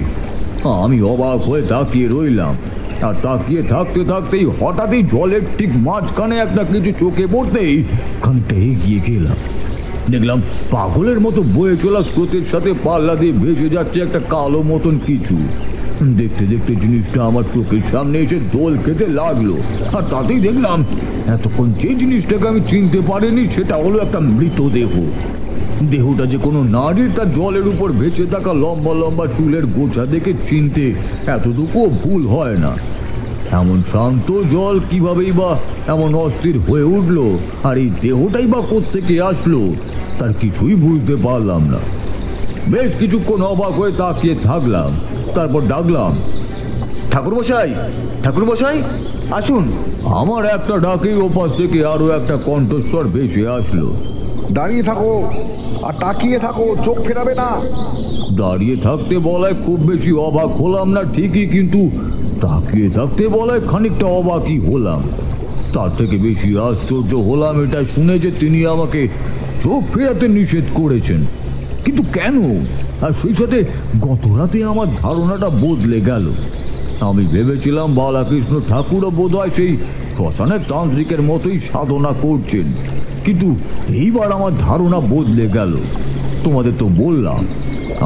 আমি অবাক হয়ে তাকিয়ে রইলাম, আর তাকিয়ে থাকতে থাকতেই হঠাৎই জলের ঠিক মাঝখানে একটা কিছু চোখে পড়তেই খানিকটা এগিয়ে গেলাম। দেখলাম পাগলের মতো বয়ে চলা স্রোতের সাথে পাল্লা দিয়ে ভেসে যাচ্ছে একটা কালো মতন কিছু। দেখতে দেখতে জিনিসটা আমার চোখের সামনে এসে দোল খেতে লাগলো, আর তাতেই দেখলাম এতক্ষণ যে জিনিসটাকে আমি চিনতে পারিনি সেটা হলো একটা মৃতদেহ। দেহটা যে কোনো নারীর, তার জলের উপর ভেসে থাকা লম্বা লম্বা চুলের গোছা দেখে চিনতে এতটুকুও ভুল হয় না। এমন শান্ত জল কিভাবেই বা এমন অস্থির হয়ে উঠলো, আর এই দেহটাই বা কোত্থেকে আসলো তার কিছুই বুঝতে পারলাম না। বেশ কিছুক্ষণ অবাক হয়ে তাকিয়ে থাকলাম, তারপর ডাকলাম, ঠাকুরমশাই, ঠাকুরমশাই আসুন। আমার একটা ডাকেই ওপাশ থেকে আরো একটা কণ্ঠস্বর ভেসে আসলো, দাঁড়িয়ে থাকো আর তাকিয়ে থাকো, চোখ ফেরাবে না। দাঁড়িয়ে থাকতে বলায় খুব বেশি অবাক হলাম না ঠিকই, কিন্তু তাকিয়ে থাকতে বলায় খানিকটা অবাকই হলাম। তার থেকে বেশি আশ্চর্য হলাম এটা শুনে যে তিনি আমাকে চোখ ফেরাতে নিষেধ করেছেন। কিন্তু কেন? আর সেই সাথে গত রাতে আমার ধারণাটা বদলে গেল। আমি ভেবেছিলাম বালাকৃষ্ণ ঠাকুরও বোধহয় সেই শ্মশানের তান্ত্রিকের মতোই সাধনা করছেন, কিন্তু এইবার আমার ধারণা বদলে গেল। তোমাদের তো বললাম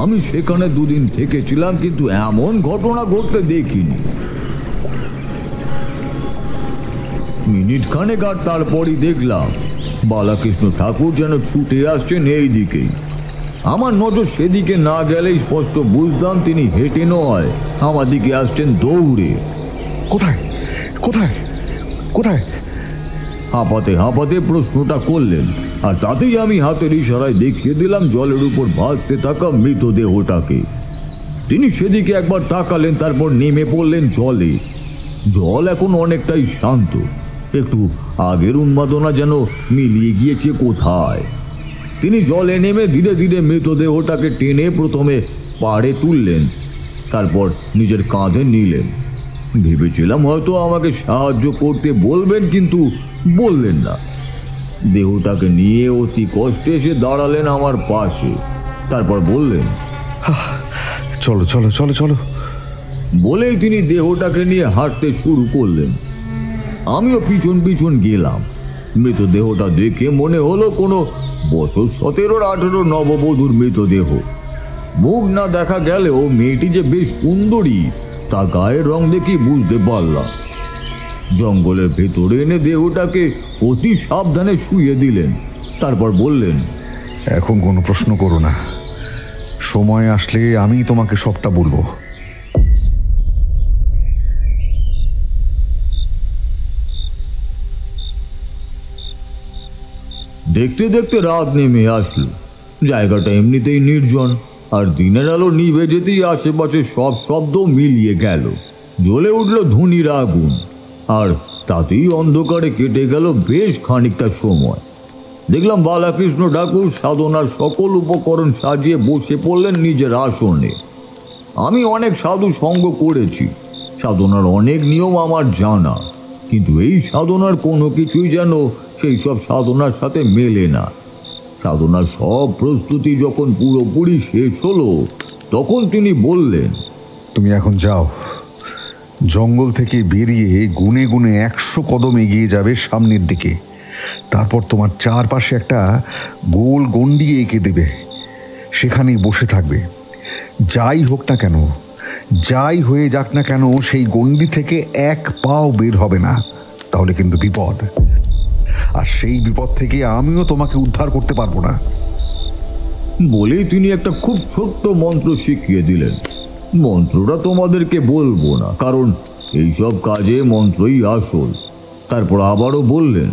আমি সেখানে দুদিন থেকেছিলাম, কিন্তু এমন ঘটনা ঘটতে দেখিনি। মিনিট খানেক আর তারপরই দেখলাম বালাকৃষ্ণ ঠাকুর যেন ছুটে আসছেন এই দিকেই। আমার নজর সেদিকে না গেলেই স্পষ্ট বুঝতাম তিনি হেঁটে নয়, আমার দিকে আসছেন দৌড়ে। কোথায় কোথায় কোথায়? হাঁপাতে হাঁপাতে প্রশ্নটা করলেন, আর তাতেই আমি হাতের ইশারায় দেখিয়ে দিলাম জলের উপর ভাসতে থাকা মৃতদেহটাকে। তিনি সেদিকে একবার তাকালেন, তারপর নেমে পড়লেন জলে। জল এখন অনেকটাই শান্ত, একটু আগের উন্মাদনা যেন মিলিয়ে গিয়েছে কোথায়। তিনি জলে নেমে ধীরে ধীরে মৃতদেহটাকে টেনে প্রথমে পাড়ে তুললেন, তারপর নিজের কাঁধে নিলেন। ভেবেছিলাম হয়তো আমাকে সাহায্য করতে বলবেন, কিন্তু বললেন না। দেহটাকে নিয়ে অতি কষ্টে এসে দাঁড়ালেন আমার পাশে। তারপর বললেন, চলো চলো চলো চলো। বলেই তিনি দেহটাকে নিয়ে হাঁটতে শুরু করলেন। আমিও পিছন পিছন গেলাম। মৃতদেহটা দেখে মনে হলো কোনো বছর 17-18 নববধূর মৃতদেহ। মুখ না দেখা গেলেও মেয়েটি যে বেশ সুন্দরী তা গায়ের রং দেখে বুঝতে পারলাম। জঙ্গলের ভেতরে এনে দেহটাকে অতি সাবধানে শুইয়ে দিলেন। তারপর বললেন, এখন কোনো প্রশ্ন করো না, সময় আসলে আমি তোমাকে সবটা বলবো। দেখতে দেখতে রাত নেমে আসলো। জায়গাটা এমনিতেই নির্জন, আর দিনের আলো নিভে যেতেই আশেপাশে সব শব্দ মিলিয়ে গেল। জ্বলে উঠল ধুনির আগুন, আর তাতেই অন্ধকারে কেটে গেল বেশ খানিকটা সময়। দেখলাম বালাকৃষ্ণ ঠাকুর সাধনার সকল উপকরণ সাজিয়ে বসে পড়লেন নিজের আসনে। আমি অনেক সাধু সঙ্গ করেছি, সাধনার অনেক নিয়ম আমার জানা, কিন্তু এই সাধনার কোনো কিছুই যেন সেই সব সাধনার সাথে মেলে না। সাধনার সব প্রস্তুতি যখন পুরোপুরি শেষ হলো, তখন তিনি বললেন, তুমি এখন যাও, জঙ্গল থেকে বেরিয়ে গুনে গুনে 100 কদম এগিয়ে যাবে সামনের দিকে। তারপর তোমার চারপাশে একটা গোল গণ্ডি এঁকে দেবে, সেখানেই বসে থাকবে। যাই হোক না কেন, যাই হয়ে যাক না কেন, সেই গণ্ডি থেকে এক পাও বের হবে না, তাহলে কিন্তু বিপদ। আর সেই বিপদ থেকে আমিও তোমাকে উদ্ধার করতে পারবো না। বলেই তিনি একটা খুব ছোট্ট মন্ত্র শিখিয়ে দিলেন। মন্ত্রটা তোমাদেরকে বলবো না, কারণ এইসব কাজে মন্ত্রই আসল। তারপর আবারও বললেন,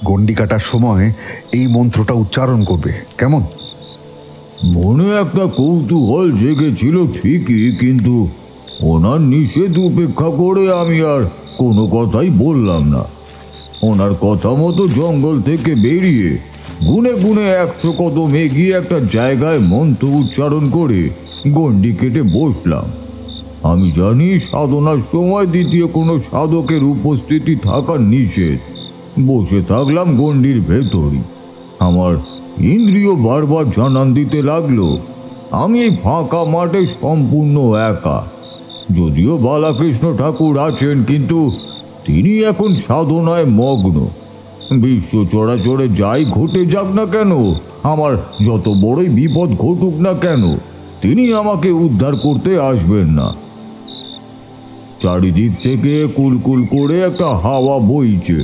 গণ্ডি কাটার সময় এই মন্ত্রটা উচ্চারণ করবে, কেমন? মনে একটা কৌতূহল জেগেছিল ঠিকই, কিন্তু ওনার নিষেধ উপেক্ষা করে আমি আর কোনো কথাই বললাম না। ওনার কথা মতো জঙ্গল থেকে বেরিয়ে গুনে গুনে 100 কদম এগিয়ে একটা জায়গায় মন্ত্র উচ্চারণ করে গণ্ডি কেটে বসলাম। আমি জানি সাধনার সময় দ্বিতীয় কোনো সাধকের উপস্থিতি থাকার নিষেধ। বসে থাকলাম গণ্ডির ভেতরই। আমার ইন্দ্রিয় বারবার জানান দিতে লাগলো আমি এই ফাঁকা মাঠে সম্পূর্ণ একা। যদিও বালাকৃষ্ণ ঠাকুর আছেন, কিন্তু তিনি এখন সাধনায় মগ্ন। বিশ্ব চরাচরে যাই ঘটে যাক না কেন, আমার যত বড়ই বিপদ ঘটুক না কেন, তিনি আমাকে উদ্ধার করতে আসবেন না। চারিদিক থেকে কুলকুল করে একটা হাওয়া বইছে,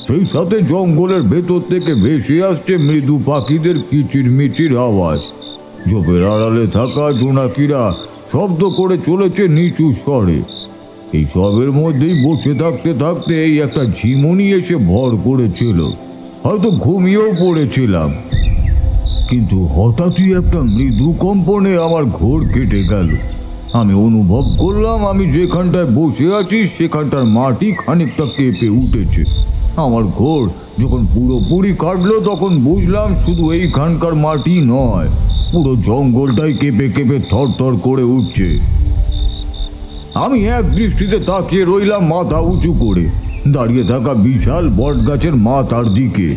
সেই সাথে জঙ্গলের ভেতর থেকে ভেসে আসছে মৃদু পাখিদের কিচিরমিচির আওয়াজ। ঝোপের আড়ালে থাকা জোনাকিরা শব্দ করে চলেছে নিচু স্বরে। এই সবের মধ্যেই বসে থাকতে থাকতে এই একটা ঝিমুনি এসে ভর করেছিল। হয়তো ঘুমিয়েও পড়েছিলাম, কিন্তু হঠাৎই একটা মৃদু কম্পনে আমার ঘোর কেটে গেল। আমি অনুভব করলাম আমি যেখানটায় বসে আছি সেখানটার মাটি খানিকটা কেঁপে উঠেছে। আমার ঘোর যখন পুরোপুরি কাটলো, তখন বুঝলাম শুধু এইখানকার মাটি নয়, পুরো জঙ্গলটাই কেঁপে কেঁপে থরথর করে উঠছে। আমি এক দৃষ্টিতে তাকিয়ে রইলাম মাথা উঁচু করে দাঁড়িয়ে থাকা বিশাল বটগাছের মাথার দিকে।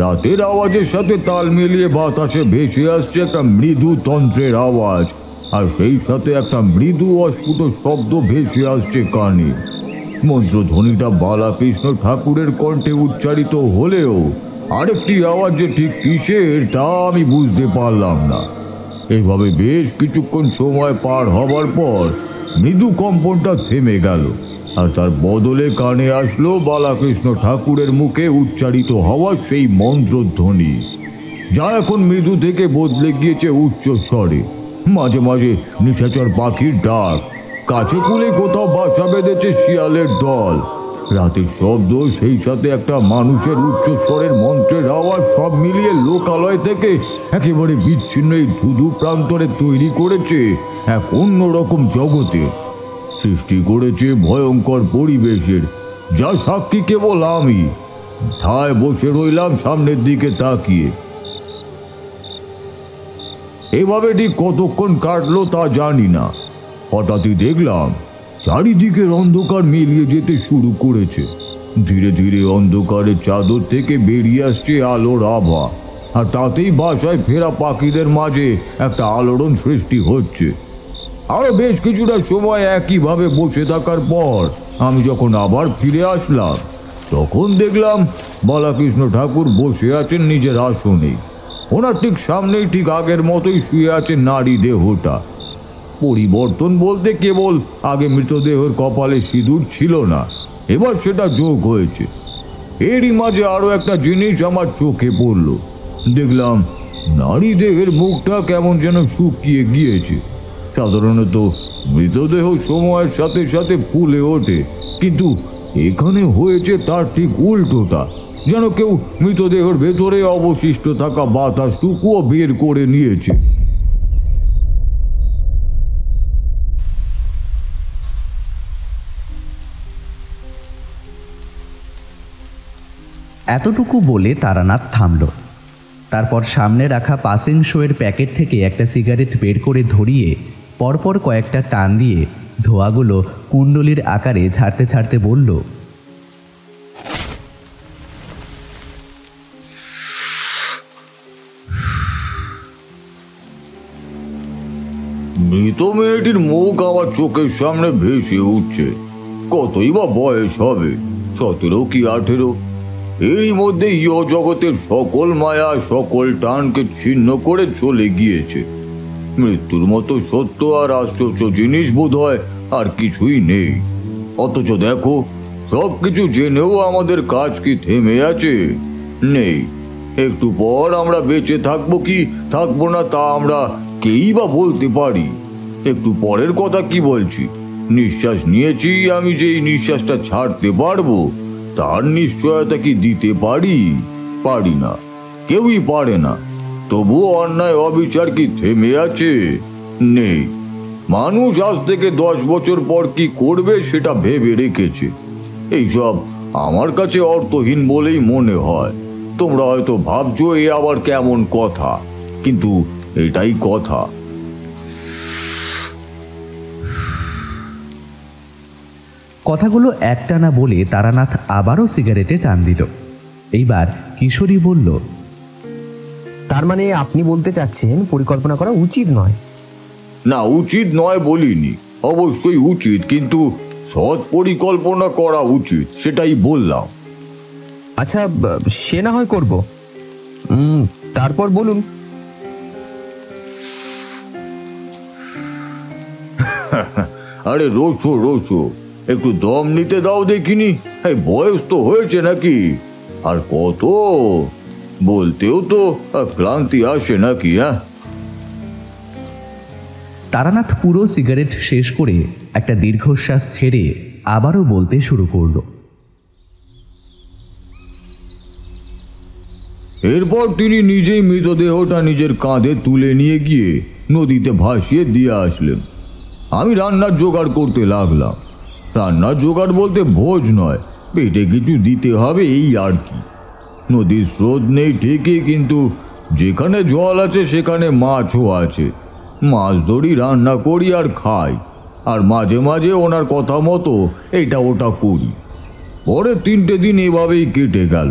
রাতের আওয়াজের সাথে তাল মিলিয়ে বাতাসে ভেসে আসছে একটা মৃদু তন্ত্রের আওয়াজ, আর সেই সাথে একটা মৃদু অস্ফুট শব্দ ভেসে আসছে কানে। মন্ত্রধ্বনিটা বালাকৃষ্ণ ঠাকুরের কণ্ঠে উচ্চারিত হলেও আরেকটি আওয়াজ যে ঠিক কিসের তা আমি বুঝতে পারলাম না। এইভাবে বেশ কিছুক্ষণ সময় পার হবার পর মৃদু কম্পনটা থেমে গেল, আর তার বদলে কানে আসলো বালাকৃষ্ণ ঠাকুরের মুখে উচ্চারিত হওয়া সেই মন্ত্রধ্বনি, যা এখন মৃদু থেকে বদলে গিয়েছে উচ্চ স্বরে। মাঝে মাঝে নিশাচর পাখির ডাক, কাছে কুলে কোথাও বাসা বেঁধেছে শিয়ালের দল, রাতের শব্দ, সেই সাথে একটা মানুষের উচ্চ স্বরের মন্ত্রের আওয়াজ, সব মিলিয়ে লোকালয় থেকে একেবারে বিচ্ছিন্ন এই ধুধু প্রান্তরে তৈরি করেছে এক অন্যরকম জগতে, সৃষ্টি করেছে ভয়ঙ্কর পরিবেশের, যা সাক্ষী কেবল আমি। ঠায় বসে রইলাম সামনের দিকে তাকিয়ে। এভাবে ঠিক কতক্ষণ কাটলো তা জানি না। হঠাৎই দেখলাম চারিদিকের অন্ধকার মিলিয়ে যেতে শুরু করেছে। ধীরে ধীরে অন্ধকারের চাদর থেকে বেরিয়ে আসছে আলোর আভা, আর তাতেই বাসায় ফেরা পাখিদের মাঝে একটা আলোড়ন সৃষ্টি হচ্ছে। আরো বেশ কিছুটা সময় একইভাবে বসে থাকার পর আমি যখন আবার ফিরে আসলাম, তখন দেখলাম বালাকৃষ্ণ ঠাকুর বসে আছেন নিজের আসনে। ওনার ঠিক সামনেই ঠিক আগের মতোই শুয়ে আছে নারী দেহটা। পরিবর্তন বলতে কেবল আগে মৃতদেহের কপালে সিঁদুর ছিল না, এবার সেটা যোগ হয়েছে। এরই মাঝে আরো একটা জিনিস আমার চোখে পড়ল। দেখলাম নারী দেহের মুখটা কেমন যেন শুকিয়ে গিয়েছে। সাধারণত মৃতদেহ সময়ের সাথে সাথে ফুলে ওঠে, কিন্তু এখানে হয়েছে তার ঠিক উল্টোটা, যেন কেউ মৃতদেহের ভেতরে অবশিষ্ট থাকা বাতাসটুকুও বের করে নিয়েছে। এতটুকু বলে তারানাথ থামল। তারপর সামনে রাখা পাসিং শোয়ের প্যাকেট থেকে একটা সিগারেট বের করে ধরিয়ে পরপর কয়েকটা টান দিয়ে ধোঁয়াগুলো কুণ্ডলির আকারে ছাড়তে ছাড়তে বলল, মৃত মেয়েটির মুখ আমার চোখের সামনে ভেসে উঠছে। কতই বা বয়স হবে, 17 কি 18। এরই মধ্যে ইহ জগতের সকল মায়া সকল টানকে ছিন্ন করে চলে গিয়েছে। মৃত্যুর মতো সত্য আর আশ্চর্য জিনিস বোধ হয় আর কিছুই নেই। অথচ দেখো, সবকিছু জেনেও আমাদের কাজ কি থেমে আছে? নেই। একটু পর আমরা বেঁচে থাকবো কি থাকবো না তা আমরা কেই বা বলতে পারি। একটু পরের কথা কি বলছি, নিঃশ্বাস নিয়েছি আমি যে এই নিঃশ্বাসটা ছাড়তে পারবো তার নিশ্চয়তা কি দিতে পারি? পারি না, কেউই পারে না। তবুও অন্যায় অবিচার কি থেমে আছে? নেই। মানুষ আজ থেকে 10 বছর পর কি করবে সেটা ভেবে রেখেছে। এইসব আমার কাছে অর্থহীন বলেই মনে হয়। তোমরা হয়তো ভাবছো এ আবার কেমন কথা, কিন্তু এটাই কথা। কথাগুলো একটানা বলে তারানাথ আবারও সিগারেটে টান দিল। এইবার কিশোরী বলল, তার মানে আপনি বলতে চাচ্ছেন পরিকল্পনা করা উচিত নয়? না, উচিত নয় বলিনি, অবশ্যই উচিত, কিন্তু সৎ পরিকল্পনা করা উচিত, সেটাই বললাম। আচ্ছা, সে না হয় করব। তারপর বলুন। আরে রোসো রোসো, একটু দম নিতে দাও দেখিনি। এই বয়স তো হয়েছে নাকি, আর কত বলতেও তো ক্লান্তি আসে নাকি? হ্যাঁ। তারানাথ পুরো সিগারেট শেষ করে একটা দীর্ঘশ্বাস ছেড়ে আবারও বলতে শুরু করল। এরপর তিনি নিজেই মৃতদেহটা নিজের কাঁধে তুলে নিয়ে গিয়ে নদীতে ভাসিয়ে দিয়ে আসলেন। আমি রান্নার জোগাড় করতে লাগলাম। রান্নার জোগাড় বলতে ভোজ নয়, পেটে কিছু দিতে হবে এই আর কি। নদীর স্রোত নেই ঠিকই, কিন্তু যেখানে জল আছে সেখানে মাছও আছে। মাছ ধরি, রান্না করি আর খাই, আর মাঝে মাঝে ওনার কথা মতো এটা ওটা করি। পরে 3টে দিন এভাবেই কেটে গেল।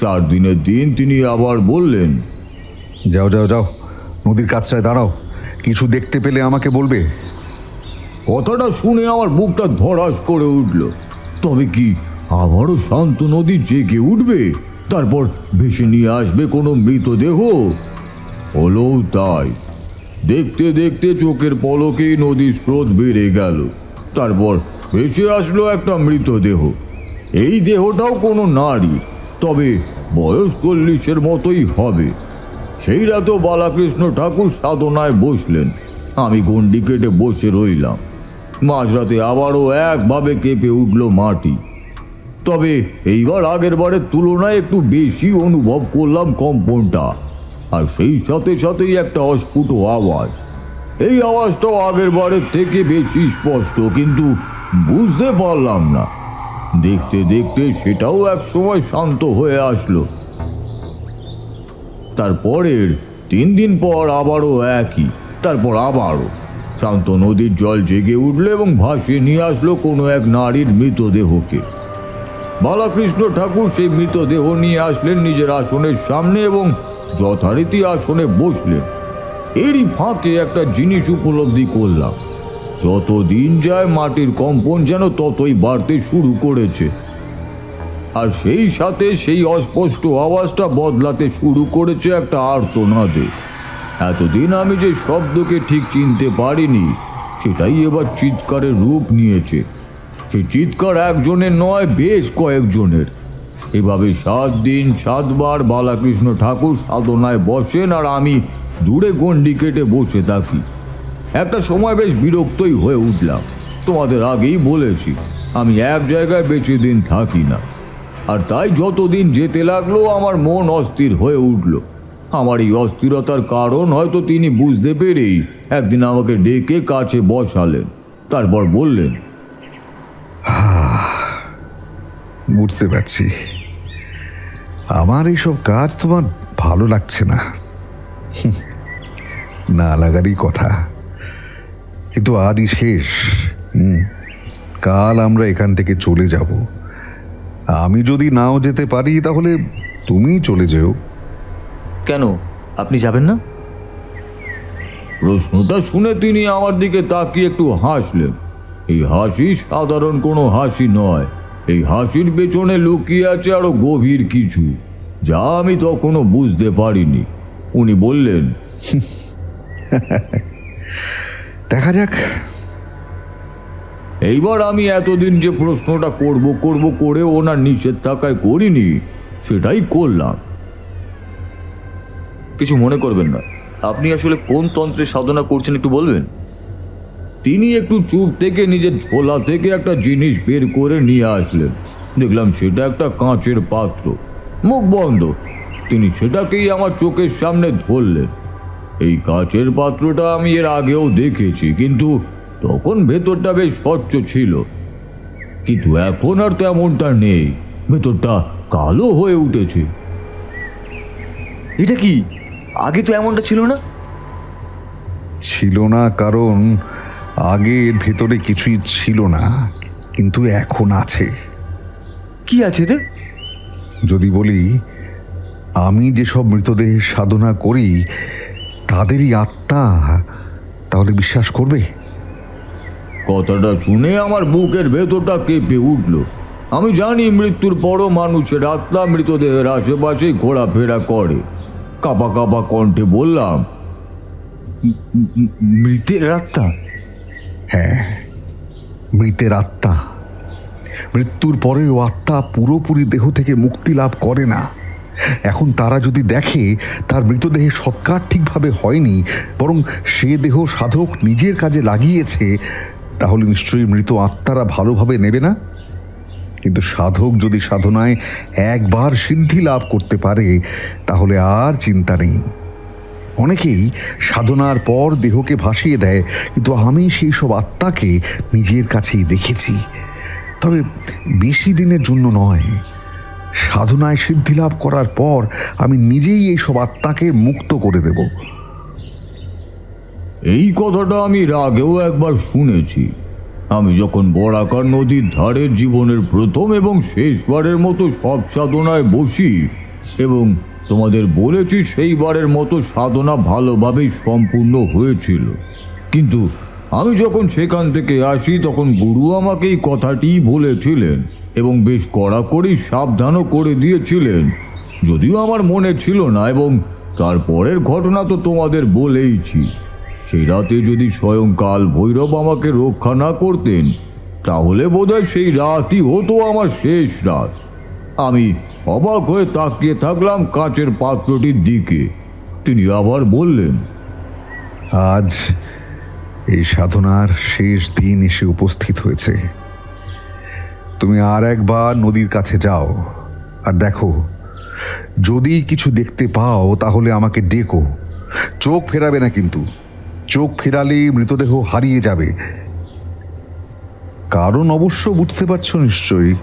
4 দিনের দিন তিনি আবার বললেন, যাও যাও যাও, নদীর কাছটায় দাঁড়াও, কিছু দেখতে পেলে আমাকে বলবে। কথাটা শুনে আমার বুকটা ধড়াস করে উঠল। তবে কি আবারও শান্ত নদী জেগে উঠবে, তারপর ভেসে নিয়ে আসবে কোনো মৃতদেহ? হলো তাই। দেখতে দেখতে চোখের পলকেই নদীর স্রোত বেড়ে গেল। তারপর ভেসে আসলো একটা মৃতদেহ। এই দেহটাও কোনো নারী, তবে বয়স 40-এর মতোই হবে। সেই রাতেও বালাকৃষ্ণ ঠাকুর সাধনায় বসলেন, আমি গণ্ডি কেটে বসে রইলাম। মাঝরাতে আবারও একভাবে কেঁপে উঠল মাটি। তবে এইবার আগের বারের তুলনায় একটু বেশি অনুভব করলাম কম্পনটা, আর সেই সাথে সাথেই একটা অস্ফুট আওয়াজ। এই আওয়াজটাও আগের বারের থেকে বেশি স্পষ্ট, কিন্তু বুঝতে পারলাম না। দেখতে দেখতে সেটাও এক সময় শান্ত হয়ে আসলো। তারপরের 3 দিন পর আবারও একই, তারপর আবারও। শান্ত নদীর জল জেগে উঠল এবং ভাসিয়ে নিয়ে আসলো কোনো এক নারীর মৃতদেহকে। বালাকৃষ্ণ ঠাকুর সেই মৃতদেহ নিয়ে আসলেন নিজের আসনের সামনে এবং যথারীতি আসনে বসলেন। এরই ফাঁকে একটা জিনিস উপলব্ধি করলাম, যত দিন যায় মাটির কম্পন যেন ততই বাড়তে শুরু করেছে, আর সেই সাথে সেই অস্পষ্ট আওয়াজটা বদলাতে শুরু করেছে একটা আর্তনাদে। এতদিন আমি যে শব্দকে ঠিক চিনতে পারিনি সেটাই এবার চিৎকারের রূপ নিয়েছে। সেই চিৎকার একজনের নয়, বেশ কয়েকজনের। এভাবে 7 দিন 7 বার বালাকৃষ্ণ ঠাকুর সাধনায় বসেন আর আমি দূরে গণ্ডি কেটে বসে থাকি। একটা সময় বেশ বিরক্তই হয়ে উঠলাম। তোমাদের আগেই বলেছি আমি এক জায়গায় বেশি দিন থাকি না, আর তাই যতদিন যেতে লাগলো আমার মন অস্থির হয়ে উঠল। আমার এই অস্থিরতার কারণ হয়তো তিনি বুঝতে পেরেই একদিন আমাকে ডেকে কাছে বসালেন। তারপর বললেন, বুঝতে পারছি আমার এইসব কাজ তোমার ভালো লাগছে না। না লাগারই কথা, কিন্তু আজই শেষ। কাল আমরা এখান থেকে চলে যাব। আমি যদি নাও যেতে পারি তাহলে তুমি চলে যেও। কেন, আপনি যাবেন না? প্রশ্নটা শুনে তিনি আমার দিকে তাকিয়ে একটু হাসলেন। এই হাসি সাধারণ কোনো হাসি নয়, এই হাসির পেছনে লুকিয়ে আছে আরো গভীর কিছু, যা আমি তখনও বুঝতে পারিনি। উনি বললেন, দেখা যাক। এইবার আমি এতদিন যে প্রশ্নটা করব করে ওনার নিষেধ থাকায় করিনি, সেটাই করলাম। কিছু মনে করবেন না, আপনি আসলে কোন তন্ত্রের সাধনা করছেন একটু বলবেন? তিনি একটু চুপ থেকে নিজের ঝোলা থেকে একটা জিনিস বের করে নিয়ে আসলেন। দেখলাম সেটা একটা কাঁচের পাত্র, মুখ বন্ধ। তিনি সেটাকেই আমার চোখের সামনে ধরলেন। এই কাঁচের পাত্রটা আমি এর আগেও দেখেছি, কিন্তু তখন ভেতরটা বেশ স্বচ্ছ ছিল। কিন্তু এখন আর তেমনটা নেই, ভেতরটা কালো হয়ে উঠেছে। এটা কি? আগে তো এমনটা ছিল না। ছিল না কারণ আগে এর ভেতরে কিছুই ছিল না, কিন্তু এখন আছে। কি আছে এতে? যদি বলি আমি যেসব মৃতদেহের সাধনা করি তাদেরই আত্মা, তাহলে বিশ্বাস করবে? কথাটা শুনে আমার বুকের ভেতরটা কেঁপে উঠল। আমি জানি মৃত্যুর পরও মানুষের আত্মা মৃতদেহের আশেপাশে ঘোরাফেরা করে। কাঁপা কাঁপা কণ্ঠে বললাম, মৃতের আত্মা? হ্যাঁ, মৃতের আত্মা। মৃত্যুর পরেও আত্মা পুরোপুরি দেহ থেকে মুক্তি লাভ করে না। এখন তারা যদি দেখে তার মৃতদেহে সৎকার ঠিকভাবে হয়নি, বরং সে দেহ সাধক নিজের কাজে লাগিয়েছে, তাহলে নিশ্চয়ই মৃত আত্মারা ভালোভাবে নেবে না। কিন্তু সাধক যদি সাধনায় একবার সিদ্ধি লাভ করতে পারে তাহলে আর চিন্তা নেই। অনেকেই সাধনার পর দেহকে ভাসিয়ে দেয়, কিন্তু আমি সেই সব আত্মাকে নিজের কাছেই দেখেছি। তবে বেশি দিনের জন্য নয়, সাধনায় সিদ্ধি লাভ করার পর আমি নিজেই এই সব আত্মাকে মুক্ত করে দেব। এই কথাটা আমি এর আগেও একবার শুনেছি। আমি যখন বরাকার নদীর ধারে জীবনের প্রথম এবং শেষবারের মতো সব সাধনায় বসি এবং তোমাদের বলেছি সেইবারের মতো সাধনা ভালোভাবেই সম্পূর্ণ হয়েছিল। কিন্তু আমি যখন সেখান থেকে আসি তখন গুরু আমাকে এই কথাটিই বলেছিলেন এবং বেশ কড়াকড়ি সাবধানও করে দিয়েছিলেন, যদিও আমার মনে ছিল না। এবং তারপরের ঘটনা তো তোমাদের বলেইছি। সেই রাতে যদি স্বয়ং কাল ভৈরব আমাকে রক্ষা না করতেন তাহলে বোধহয় সেই রাতই হতো আমার শেষ রাত। আমি অবাক হয়ে তাকিয়ে থাকলাম কাঁচের পাত্রটির দিকে। তিনি আবার বললেন, আজ এই সাধনার শেষ দিন এসে উপস্থিত হয়েছে। তুমি আর একবার নদীর কাছে যাও আর দেখো, যদি কিছু দেখতে পাও তাহলে আমাকে ডেকো। চোখ ফেরাবে না, কিন্তু চোখ ফেরালে মৃতদেহ হারিয়ে যাবে। কারণ অবশ্য বুঝতে পারছো নিশ্চয়ই,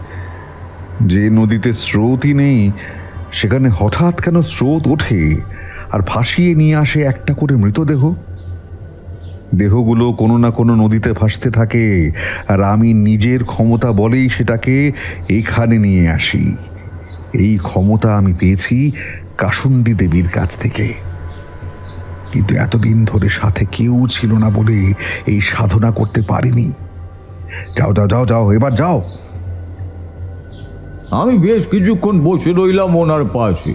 যে নদীতে স্রোতই নেই সেখানে হঠাৎ কেন স্রোত ওঠে আর ভাসিয়ে নিয়ে আসে একটা করে মৃতদেহ? দেহগুলো কোনো না কোনো নদীতে ভাসতে থাকে, আর আমি নিজের ক্ষমতা বলেই সেটাকে এখানে নিয়ে আসি। এই ক্ষমতা আমি পেয়েছি কাসুন্ডী দেবীর কাছ থেকে, কিন্তু এতদিন ধরে সাথে কেউ ছিল না বলে এই সাধনা করতে পারিনি। যাও যাও যাও যাও, এবার যাও। আমি বেশ কিছুক্ষণ বসে রইলাম ওনার পাশে।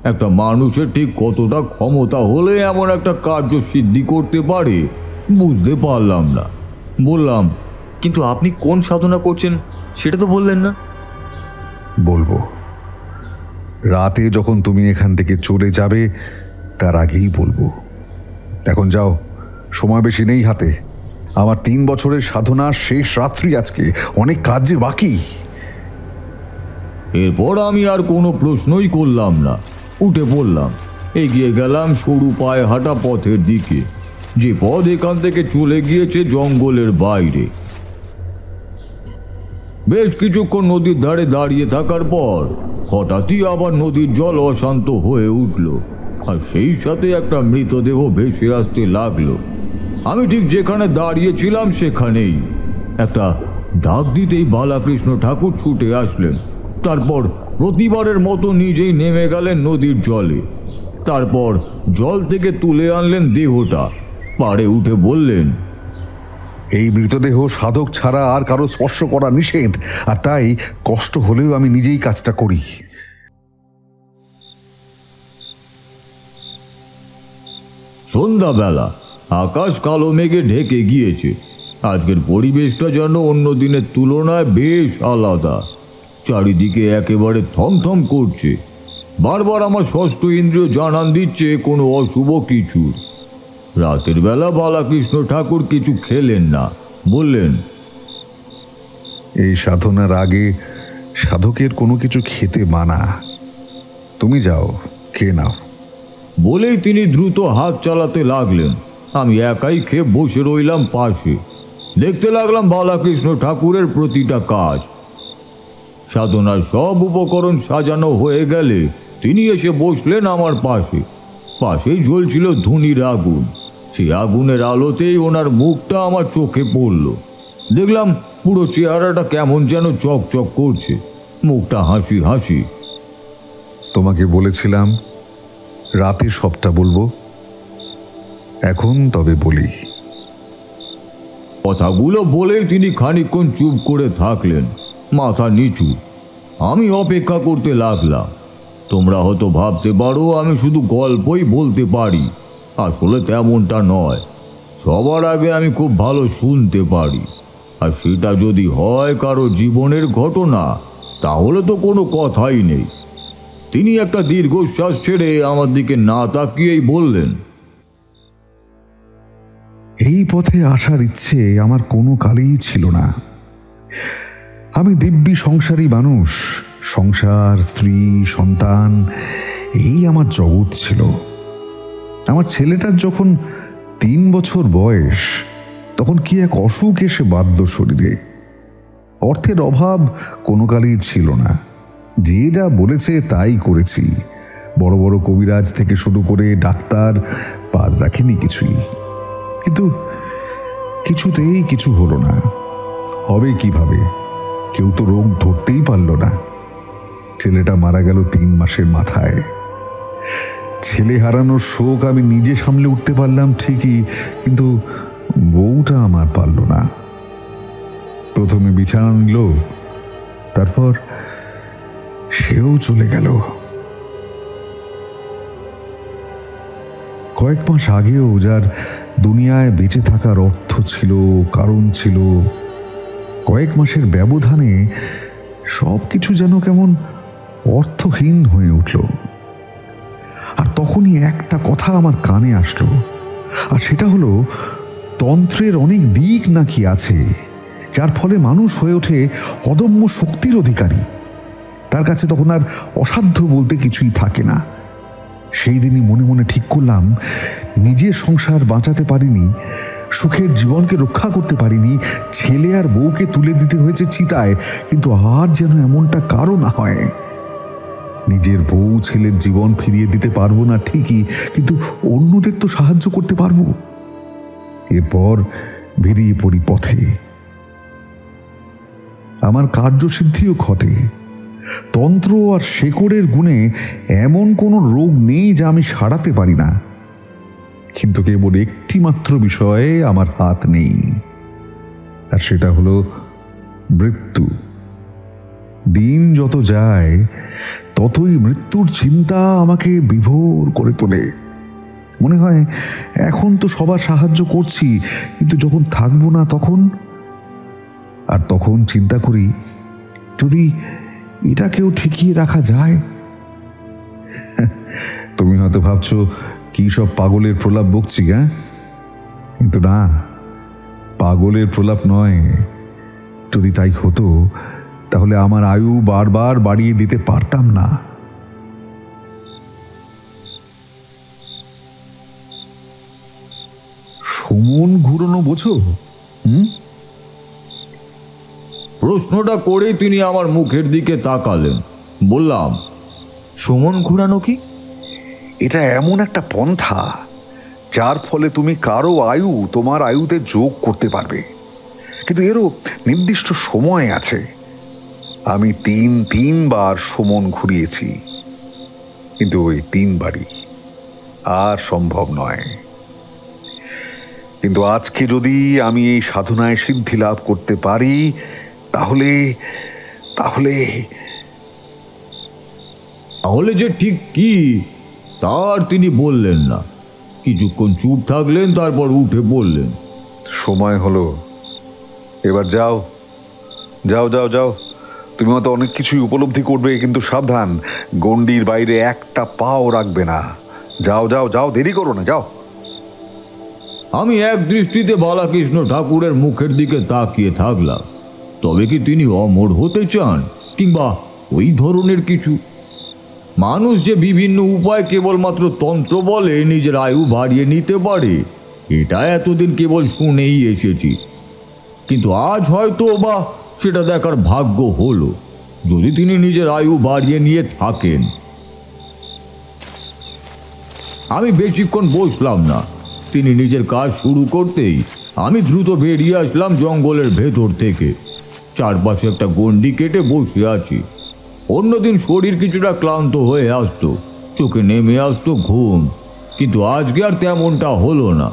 একটা মানুষের ঠিক কতটা ক্ষমতা হলে এমন একটা কার্য সিদ্ধি করতে পারে বুঝতে পারলাম না। বললাম, কিন্তু আপনি কোন সাধনা করছেন সেটা তো বললেন না। বলবো, রাতে যখন তুমি এখান থেকে চলে যাবে তার আগেই বলবো। এখন যাও, সময় বেশি নেই হাতে। আমার 3 বছরের সাধনার শেষ রাত্রি আজকে, অনেক কাজ যে বাকি। এরপর আমি আর কোনো প্রশ্নই করলাম না, উঠে পড়লাম। এগিয়ে গেলাম সরু পায়ে হাঁটা পথের দিকে, যে পথ এখান থেকে চলে গিয়েছে জঙ্গলের বাইরে। বেশ কিছুক্ষণ নদীর ধারে দাঁড়িয়ে থাকার পর হঠাৎই আবার নদীর জল অশান্ত হয়ে উঠল, আর সেই সাথে একটা মৃতদেহ ভেসে আসতে লাগলো। আমি ঠিক যেখানে দাঁড়িয়েছিলাম সেখানেই একটা ডাক দিতেই বালাকৃষ্ণ ঠাকুর ছুটে আসলেন। তারপর প্রতিবারের মতো নিজেই নেমে গেলেন নদীর জলে। তারপর জল থেকে তুলে আনলেন দেহটা, পাড়ে উঠে বললেন, এই মৃতদেহ সাধক ছাড়া আর কারো স্পর্শ করা নিষেধ, আর তাই কষ্ট হলেও আমি নিজেই কাজটা করি। সন্ধ্যাবেলা আকাশ কালো মেঘে ঢেকে গিয়েছে। আজকের পরিবেশটা যেন অন্য দিনের তুলনায় বেশ আলাদা। চারিদিকে একেবারে থমথম করছে। বারবার আমার ষষ্ঠ ইন্দ্রিয় জানান দিচ্ছে কোনো অশুভ কিছু। রাতের বেলা বালাকৃষ্ণ ঠাকুর কিছু খেলেন না, বললেন, এই সাধনার আগে সাধকের কোনো কিছু খেতে মানা। তুমি যাও, খেয়ে নাও। বলেই তিনি দ্রুত হাত চালাতে লাগলেন। আমি একাই খেয়ে বসে রইলাম পাশে, দেখতে লাগলাম বালাকৃষ্ণ ঠাকুরের প্রতিটা কাজ। সাধনার সব উপকরণ সাজানো হয়ে গেলে তিনি এসে বসলেন আমার পাশে। পাশেই জ্বলছিল ধুনির আগুন। সেই আগুনের আলোতেই ওনার মুখটা আমার চোখে পড়ল। দেখলাম পুরো চেহারাটা কেমন যেন চকচক করছে, মুখটা হাসি হাসি। তোমাকে বলেছিলাম রাতে সবটা বলবো, এখন তবে বলি। কথাগুলো বলেই তিনি খানিকক্ষণ চুপ করে থাকলেন, মাথা নিচু। আমি অপেক্ষা করতে লাগলাম। তোমরা হয়তো ভাবতে পারো আমি শুধু গল্পই বলতে পারি, আসলে তেমনটা নয়। সবার আগে আমি খুব ভালো শুনতে পারি, আর সেটা যদি হয় কারো জীবনের ঘটনা তাহলে তো কোনো কথাই নেই। তিনি একটা দীর্ঘশ্বাস ছেড়ে আমার দিকে না তাকিয়েই বললেন, এই পথে আসার ইচ্ছে আমার কোনো কালেই ছিল না। আমি দিব্যি সংসারী মানুষ, সংসার, স্ত্রী, সন্তান, এই আমার জগৎ ছিল। আমার ছেলেটার যখন 3 বছর বয়স তখন কি এক অসুখ এসে বাঁধল শরীরে। অর্থের অভাব কোনো কালেই ছিল না, যে যা বলেছে তাই করেছি। বড় বড় কবিরাজ থেকে শুরু করে ডাক্তার, বাদ রাখিনি কিছুই। কিন্তু কিছুতেই কিছু হলো না। হবে কিভাবে? কেউ তো রোগ ধরতেই পারল না। ছেলেটা মারা গেল 3 মাসের মাথায়। ছেলে হারানোর শোক আমি নিজে সামলে উঠতে পারলাম ঠিকই, কিন্তু বউটা আমার পারল না। প্রথমে বিছানা নিল, তারপর সেও চলে গেল। কয়েক মাস আগেও যার দুনিয়ায় বেঁচে থাকার অর্থ ছিল, কারণ ছিল, কয়েক মাসের ব্যবধানে সবকিছু যেন কেমন অর্থহীন হয়ে উঠল। আর তখনই একটা কথা আমার কানে আসলো, আর সেটা হলো তন্ত্রের অনেক দিক নাকি আছে, যার ফলে মানুষ হয়ে ওঠে অদম্য শক্তির অধিকারী। তার কাছে তখন আর অসাধ্য বলতে কিছুই থাকে না। সেই দিনই মনে মনে ঠিক করলাম, নিজের সংসার বাঁচাতে পারিনি, সুখের জীবনকে রক্ষা করতে পারিনি, ছেলে আর বউকে তুলে দিতে হয়েছে চিতায়, কিন্তু আর যেন এমনটা কারো না হয়। নিজের বউ ছেলের জীবন ফিরিয়ে দিতে পারবো না ঠিকই, কিন্তু অন্যদের তো সাহায্য করতে পারবো। এরপর বেরিয়ে পড়ি পথে। আমার কার্যসিদ্ধিও ঘটে। তন্ত্র আর শেকড়ের গুণে এমন কোনো রোগ নেই যা আমি সারাতে পারি না, কিন্তু কেবল একটি মাত্র বিষয়ে আমার হাত নেই, আর সেটা হলো মৃত্যু। দিন যত যায় ততই মৃত্যুর চিন্তা আমাকে বিভোর করে তোলে। মনে হয় এখন তো সবার সাহায্য করছি, কিন্তু যখন থাকবো না তখন চিন্তা করি, যদি এটাকেও ঠেকিয়ে রাখা যায়। তুমি হয়তো ভাবছো কি সব পাগলের প্রলাপ বকছি, কিন্তু না, পাগলের প্রলাপ নয়। যদি তাই হতো তাহলে আমার আয়ু বারবার বাড়িয়ে দিতে পারতাম না। সুমন ঘুরনো বোঝো? প্রশ্নটা করেই তিনি আমার মুখের দিকে তাকালেন। বললাম, সুমন ঘুরানো কি? এটা এমন একটা পন্থা যার ফলে তুমি কারো আয়ু তোমার আয়ুতে যোগ করতে পারবে, কিন্তু এরও নির্দিষ্ট সময় আছে। আমি তিনবার সুমন ঘুরিয়েছি, কিন্তু ওই 3 বারই আর সম্ভব নয়। কিন্তু আজকে যদি আমি এই সাধনায় সিদ্ধি লাভ করতে পারি, তাহলে তাহলে তাহলে যে ঠিক কি তার তিনি বললেন না। কিছুক্ষণ চুপ থাকলেন, তারপর উঠে বললেন, সময় হলো, এবার যাও যাও যাও যাও। তুমি হয়তো অনেক কিছুই উপলব্ধি করবে, কিন্তু সাবধান, গণ্ডির বাইরে একটা পাও রাখবে না। যাও যাও যাও, দেরি করো না, যাও। আমি এক দৃষ্টিতে বালাকৃষ্ণ ঠাকুরের মুখের দিকে তাকিয়ে থাকলাম। তবে কি তিনি অমর হতে চান, কিংবা ওই ধরনের কিছু? মানুষ যে বিভিন্ন উপায় কেবলমাত্র তন্ত্র বলে নিজের আয়ু বাড়িয়ে নিতে পারে, এটা এতদিন কেবল শুনেই এসেছি। কিন্তু আজ হয়তো বা সেটা দেখার ভাগ্য হলো, যদি তিনি নিজের আয়ু বাড়িয়ে নিয়ে থাকেন। আমি বেশিক্ষণ বসলাম না। তিনি নিজের কাজ শুরু করতেই আমি দ্রুত বেরিয়ে আসলাম জঙ্গলের ভেতর থেকে। চারপাশে একটা গণ্ডি কেটে বসে আছি। অন্যদিন শরীর কিছুটা ক্লান্ত হয়ে আসতো, চোখে নেমে আসতো ঘুম, কিন্তু আজকে আর তেমনটা হলো না।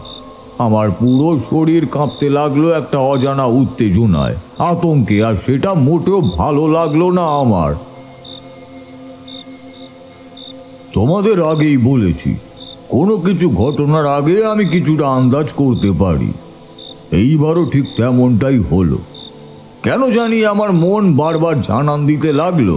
আমার পুরো শরীর কাঁপতে লাগলো একটা অজানা উত্তেজনায়, আতঙ্কে, আর সেটা মোটেও ভালো লাগলো না আমার। তোমাদের আগেই বলেছি, কোনো কিছু ঘটনার আগে আমি কিছুটা আন্দাজ করতে পারি। এইবারও ঠিক তেমনটাই হলো। কেন জানি আমার মন বারবার জানান দিতে লাগলো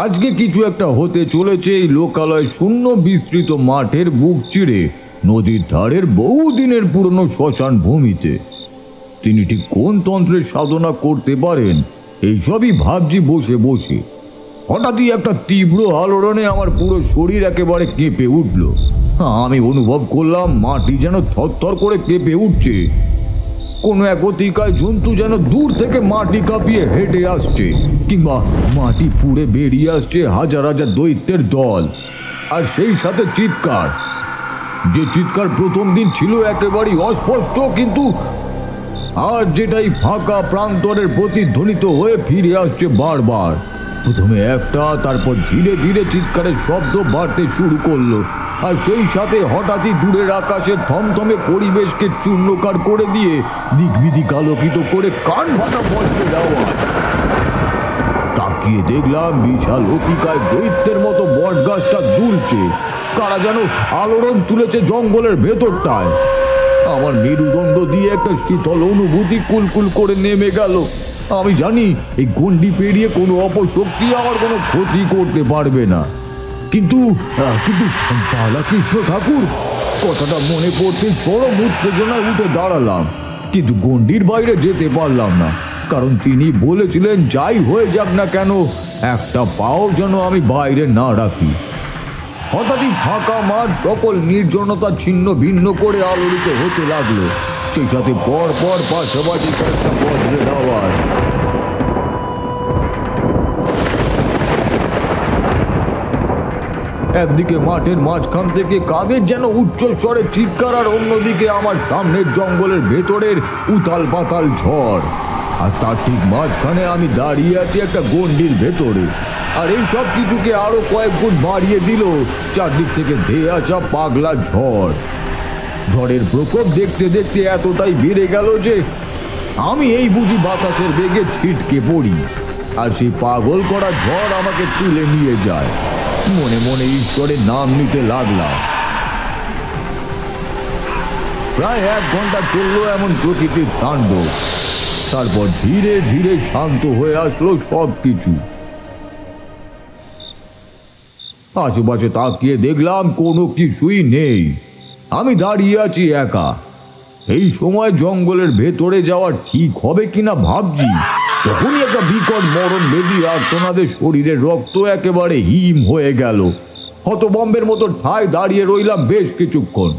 আজকে কিছু একটা হতে চলেছে এই লোকালয় শূন্য বিস্তৃত মাঠের বুক চিরে নদীর ধারের বহুদিনের পুরনো শ্মশান ভূমিতে। তিনি ঠিক কোন তন্ত্রের সাধনা করতে পারেন এইসবই ভাবছি বসে বসে। হঠাৎই একটা তীব্র আলোড়নে আমার পুরো শরীর একেবারে কেঁপে উঠল। আমি অনুভব করলাম মাটি যেন থরথর করে কেঁপে উঠছে। কোনো এক অতিকায় জন্তু যেন দূর থেকে মাটি কাঁপিয়ে হেঁটে আসছে, কিংবা মাটি পুড়ে বেরিয়ে আসছে হাজার হাজার দৈত্যের দল। আর সেই সাথে চিৎকার, যে চিৎকার প্রথম দিন ছিল একেবারেই অস্পষ্ট, কিন্তু আর যেটাই ফাঁকা প্রান্তরের প্রতিধ্বনিত হয়ে ফিরে আসছে বারবার। প্রথমে একটা, তারপর ধীরে ধীরে চিৎকারের শব্দ বাড়তে শুরু করলো, আর সেই সাথে হঠাৎই দূরের আকাশের থমথমে পরিবেশকে চূর্ণকার করে দিয়ে দিকবিদিক আলোকিত করে কান ফাটা বজ্রের আওয়াজ। তাকিয়ে দেখলাম বিশাল অতিকায় দৈত্যের মতো বট গাছটা দুলছে। কারা যেন আলোড়ন তুলেছে জঙ্গলের ভেতরটায়। আমার মেরুদণ্ড দিয়ে একটা শীতল অনুভূতি কুলকুল করে নেমে গেল। আমি জানি এই গণ্ডি পেরিয়ে কোনো অপশক্তি আমার কোনো ক্ষতি করতে পারবে না, কিন্তু বালাকৃষ্ণ ঠাকুর কথাটা মনে পড়তে চরম উত্তেজনায় উঠে দাঁড়ালাম। কিন্তু গণ্ডির বাইরে যেতে পারলাম না, কারণ তিনি বলেছিলেন যাই হয়ে যাক না কেন একটা পাও যেন আমি বাইরে না রাখি। হঠাৎই ফাঁকা মাঠ সকল নির্জনতা ছিন্ন ভিন্ন করে আলোড়িত হতে লাগলো, সেই সাথে পর পর পাশাপাশি একটা বজ্রের আওয়াজ। একদিকে মাঠের মাঝখান থেকে কাদের যেন উচ্চস্বরে চিৎকার, আর অন্যদিকে আমার সামনের জঙ্গলের ভেতরের উতাল পাতাল ঝড়। আর তার ঠিক মাঝখানে আমি দাঁড়িয়ে আছি একটা গণ্ডির ভেতরে। আর এই সব কিছুকে আরো কয়েক গুণ বাড়িয়ে দিল চারদিক থেকে ধেয়ে আসা পাগলা ঝড়। ঝড়ের প্রকোপ দেখতে দেখতে এতটাই বেড়ে গেল যে আমি এই বুঝি বাতাসের বেগে ছিটকে পড়ি, আর সেই পাগল করা ঝড় আমাকে তুলে নিয়ে যায়। মনে মনে ঈশ্বরের নাম নিতে লাগলাম। প্রায় 1 ঘন্টা চললো এমন প্রকৃতির তাণ্ডব। তারপর ধীরে ধীরে শান্ত হয়ে আসলো সবকিছু। আশেপাশে তাকিয়ে দেখলাম কোনো কিছুই নেই। আমি দাঁড়িয়ে আছি একা। এই সময় জঙ্গলের ভেতরে যাওয়া ঠিক হবে কিনা ভাবছি, তখনই একটা বিকট মরণ বেদি আর্তনাদের শরীরের রক্ত একেবারে হিম হয়ে গেল। হতবম্বের মতো ঠায় দাঁড়িয়ে রইলাম বেশ কিছুক্ষণ।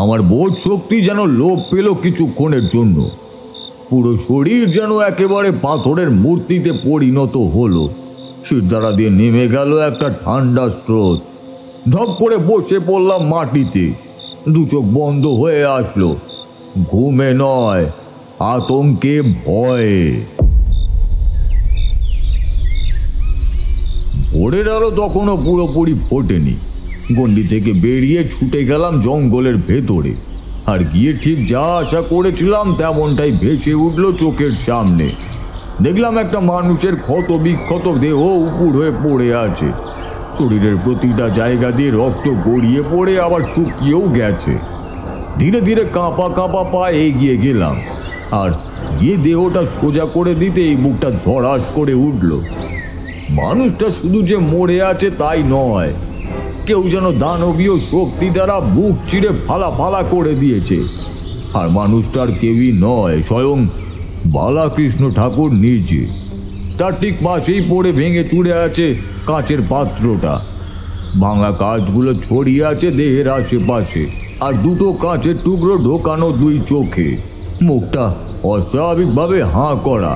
আমার বোধ শক্তি যেন লোপ পেল কিছুক্ষণের জন্য। পুরো শরীর যেন একেবারে পাথরের মূর্তিতে পরিণত হলো। শিরদাঁড়া দিয়ে নেমে গেল একটা ঠান্ডা স্রোত। ধপ করে বসে পড়লাম মাটিতে। দু চোখ বন্ধ হয়ে আসলো। ঘুমে নয়, আতঙ্কে, ভয়ে। ভোরের আলো তখনও পুরোপুরি ফোটেনি। গণ্ডি থেকে বেরিয়ে ছুটে গেলাম জঙ্গলের ভেতরে। আর গিয়ে ঠিক যা আশা করেছিলাম তেমনটাই ভেসে উঠল চোখের সামনে। দেখলাম একটা মানুষের ক্ষত বিক্ষত দেহ উপুড় হয়ে পড়ে আছে। শরীরের প্রতিটা জায়গা দিয়ে রক্ত গড়িয়ে পড়ে আবার শুকিয়েও গেছে। ধীরে ধীরে কাঁপা কাঁপা পা এগিয়ে গেলাম। আর গিয়ে দেহটা সোজা করে দিতে এই বুকটা ধড়াস করে উঠল। মানুষটা শুধু যে মরে আছে তাই নয়, কেউ যেন দানবীয় শক্তি দ্বারা বুক চিরে ফালা ফালা করে দিয়েছে। আর মানুষটার কেউই নয়, স্বয়ং বালাকৃষ্ণ ঠাকুর নিজে। তার ঠিক পাশেই পড়ে ভেঙে চুরে আছে কাঁচের পাত্রটা। ভাঙা কাঁচগুলো ছড়িয়ে আছে দেহের আশেপাশে, আর দুটো কাঁচের টুকরো ঢোকানো 2 চোখে। মুখটা অস্বাভাবিকভাবে হাঁ করা।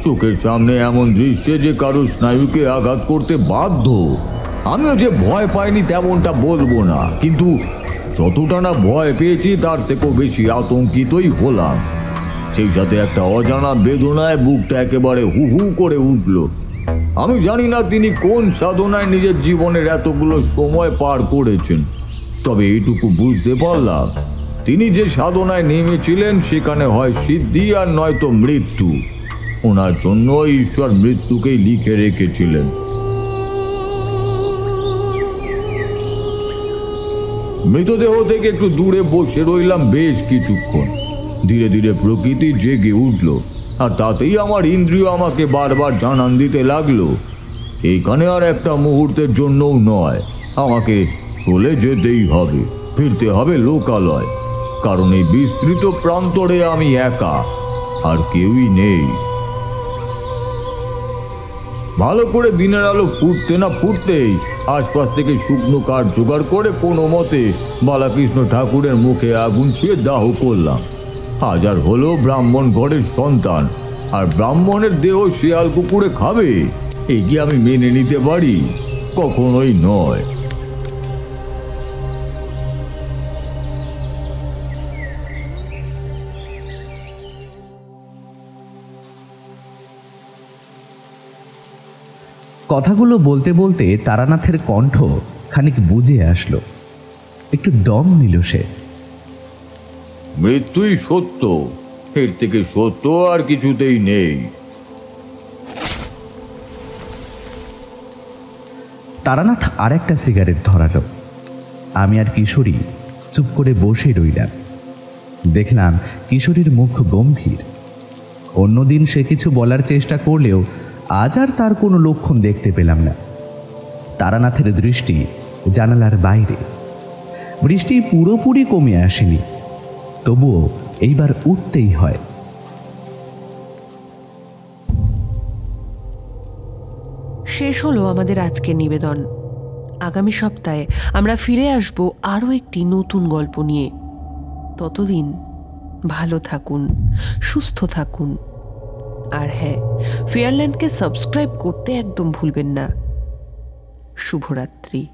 চোখের সামনে এমন দৃশ্যে যে কারো স্নায়ুকে আঘাত করতে বাধ্য। আমিও যে ভয় পাইনি তেমনটা বলবো না, কিন্তু যতটা না ভয় পেয়েছি তার থেকেও বেশি আতঙ্কিতই হলাম। সেই সাথে একটা অজানা বেদনায় বুকটা একেবারে হু হু করে উঠল। আমি জানি না তিনি কোন সাধনায় নিজের জীবনের এতগুলো সময় পার করেছেন, তবে এইটুকু বুঝতে পারলাম তিনি যে সাধনায় নেমেছিলেন সেখানে হয় সিদ্ধি আর নয়তো মৃত্যু। ওনার জন্য ঈশ্বর মৃত্যুকেই লিখে রেখেছিলেন। মৃতদেহ থেকে একটু দূরে বসে রইলাম বেশ কিছুক্ষণ। ধীরে ধীরে প্রকৃতি জেগে উঠল, আর তাতেই আমার ইন্দ্রিয় আমাকে বারবার জানান দিতে লাগলো এইখানে আর একটা মুহূর্তের জন্যও নয়, আমাকে চলে যেতেই হবে, ফিরতে হবে লোকালয়। কারণ এই বিস্তৃত প্রান্তরে আমি একা, আর কেউই নেই। ভালো করে দিনের আলো ফুটতে না ফুটতেই আশপাশ থেকে শুকনো কাঠ জোগাড় করে কোনো মতে বালাকৃষ্ণ ঠাকুরের মুখে আগুন ছুঁয়ে দাহ করলাম। হাজার হলো ব্রাহ্মণ ঘরের সন্তান, আর ব্রাহ্মণের দেহ শিয়াল কুকুরে খাবে, এই কি আমি মেনে নিতে পারি? কখনোই নয়। কথাগুলো বলতে বলতে তারানাথের কণ্ঠ খানিক বুঝে আসলো। একটু দম নিল সে। মৃত্যুই সত্য, এর থেকে সত্য আর কিছুতেই নেই। তারানাথ আরেকটা সিগারেট ধরালো। আমি আর কিশোরী চুপ করে বসে রইলাম। দেখলাম কিশোরীর মুখ গম্ভীর। অন্যদিন সে কিছু বলার চেষ্টা করলেও আজ আর তার কোনো লক্ষণ দেখতে পেলাম না। তারানাথের দৃষ্টি জানালার বাইরে। বৃষ্টি পুরোপুরি কমে আসেনি, তবুও এইবার উঠতেই হয়। শেষ হলো আমাদের আজকের নিবেদন। আগামী সপ্তাহে আমরা ফিরে আসব আরও একটি নতুন গল্প নিয়ে। ততদিন ভালো থাকুন, সুস্থ থাকুন, আর হ্যাঁ, ফেয়ারল্যান্ডকে সাবস্ক্রাইব করতে একদম ভুলবেন না। শুভরাত্রি।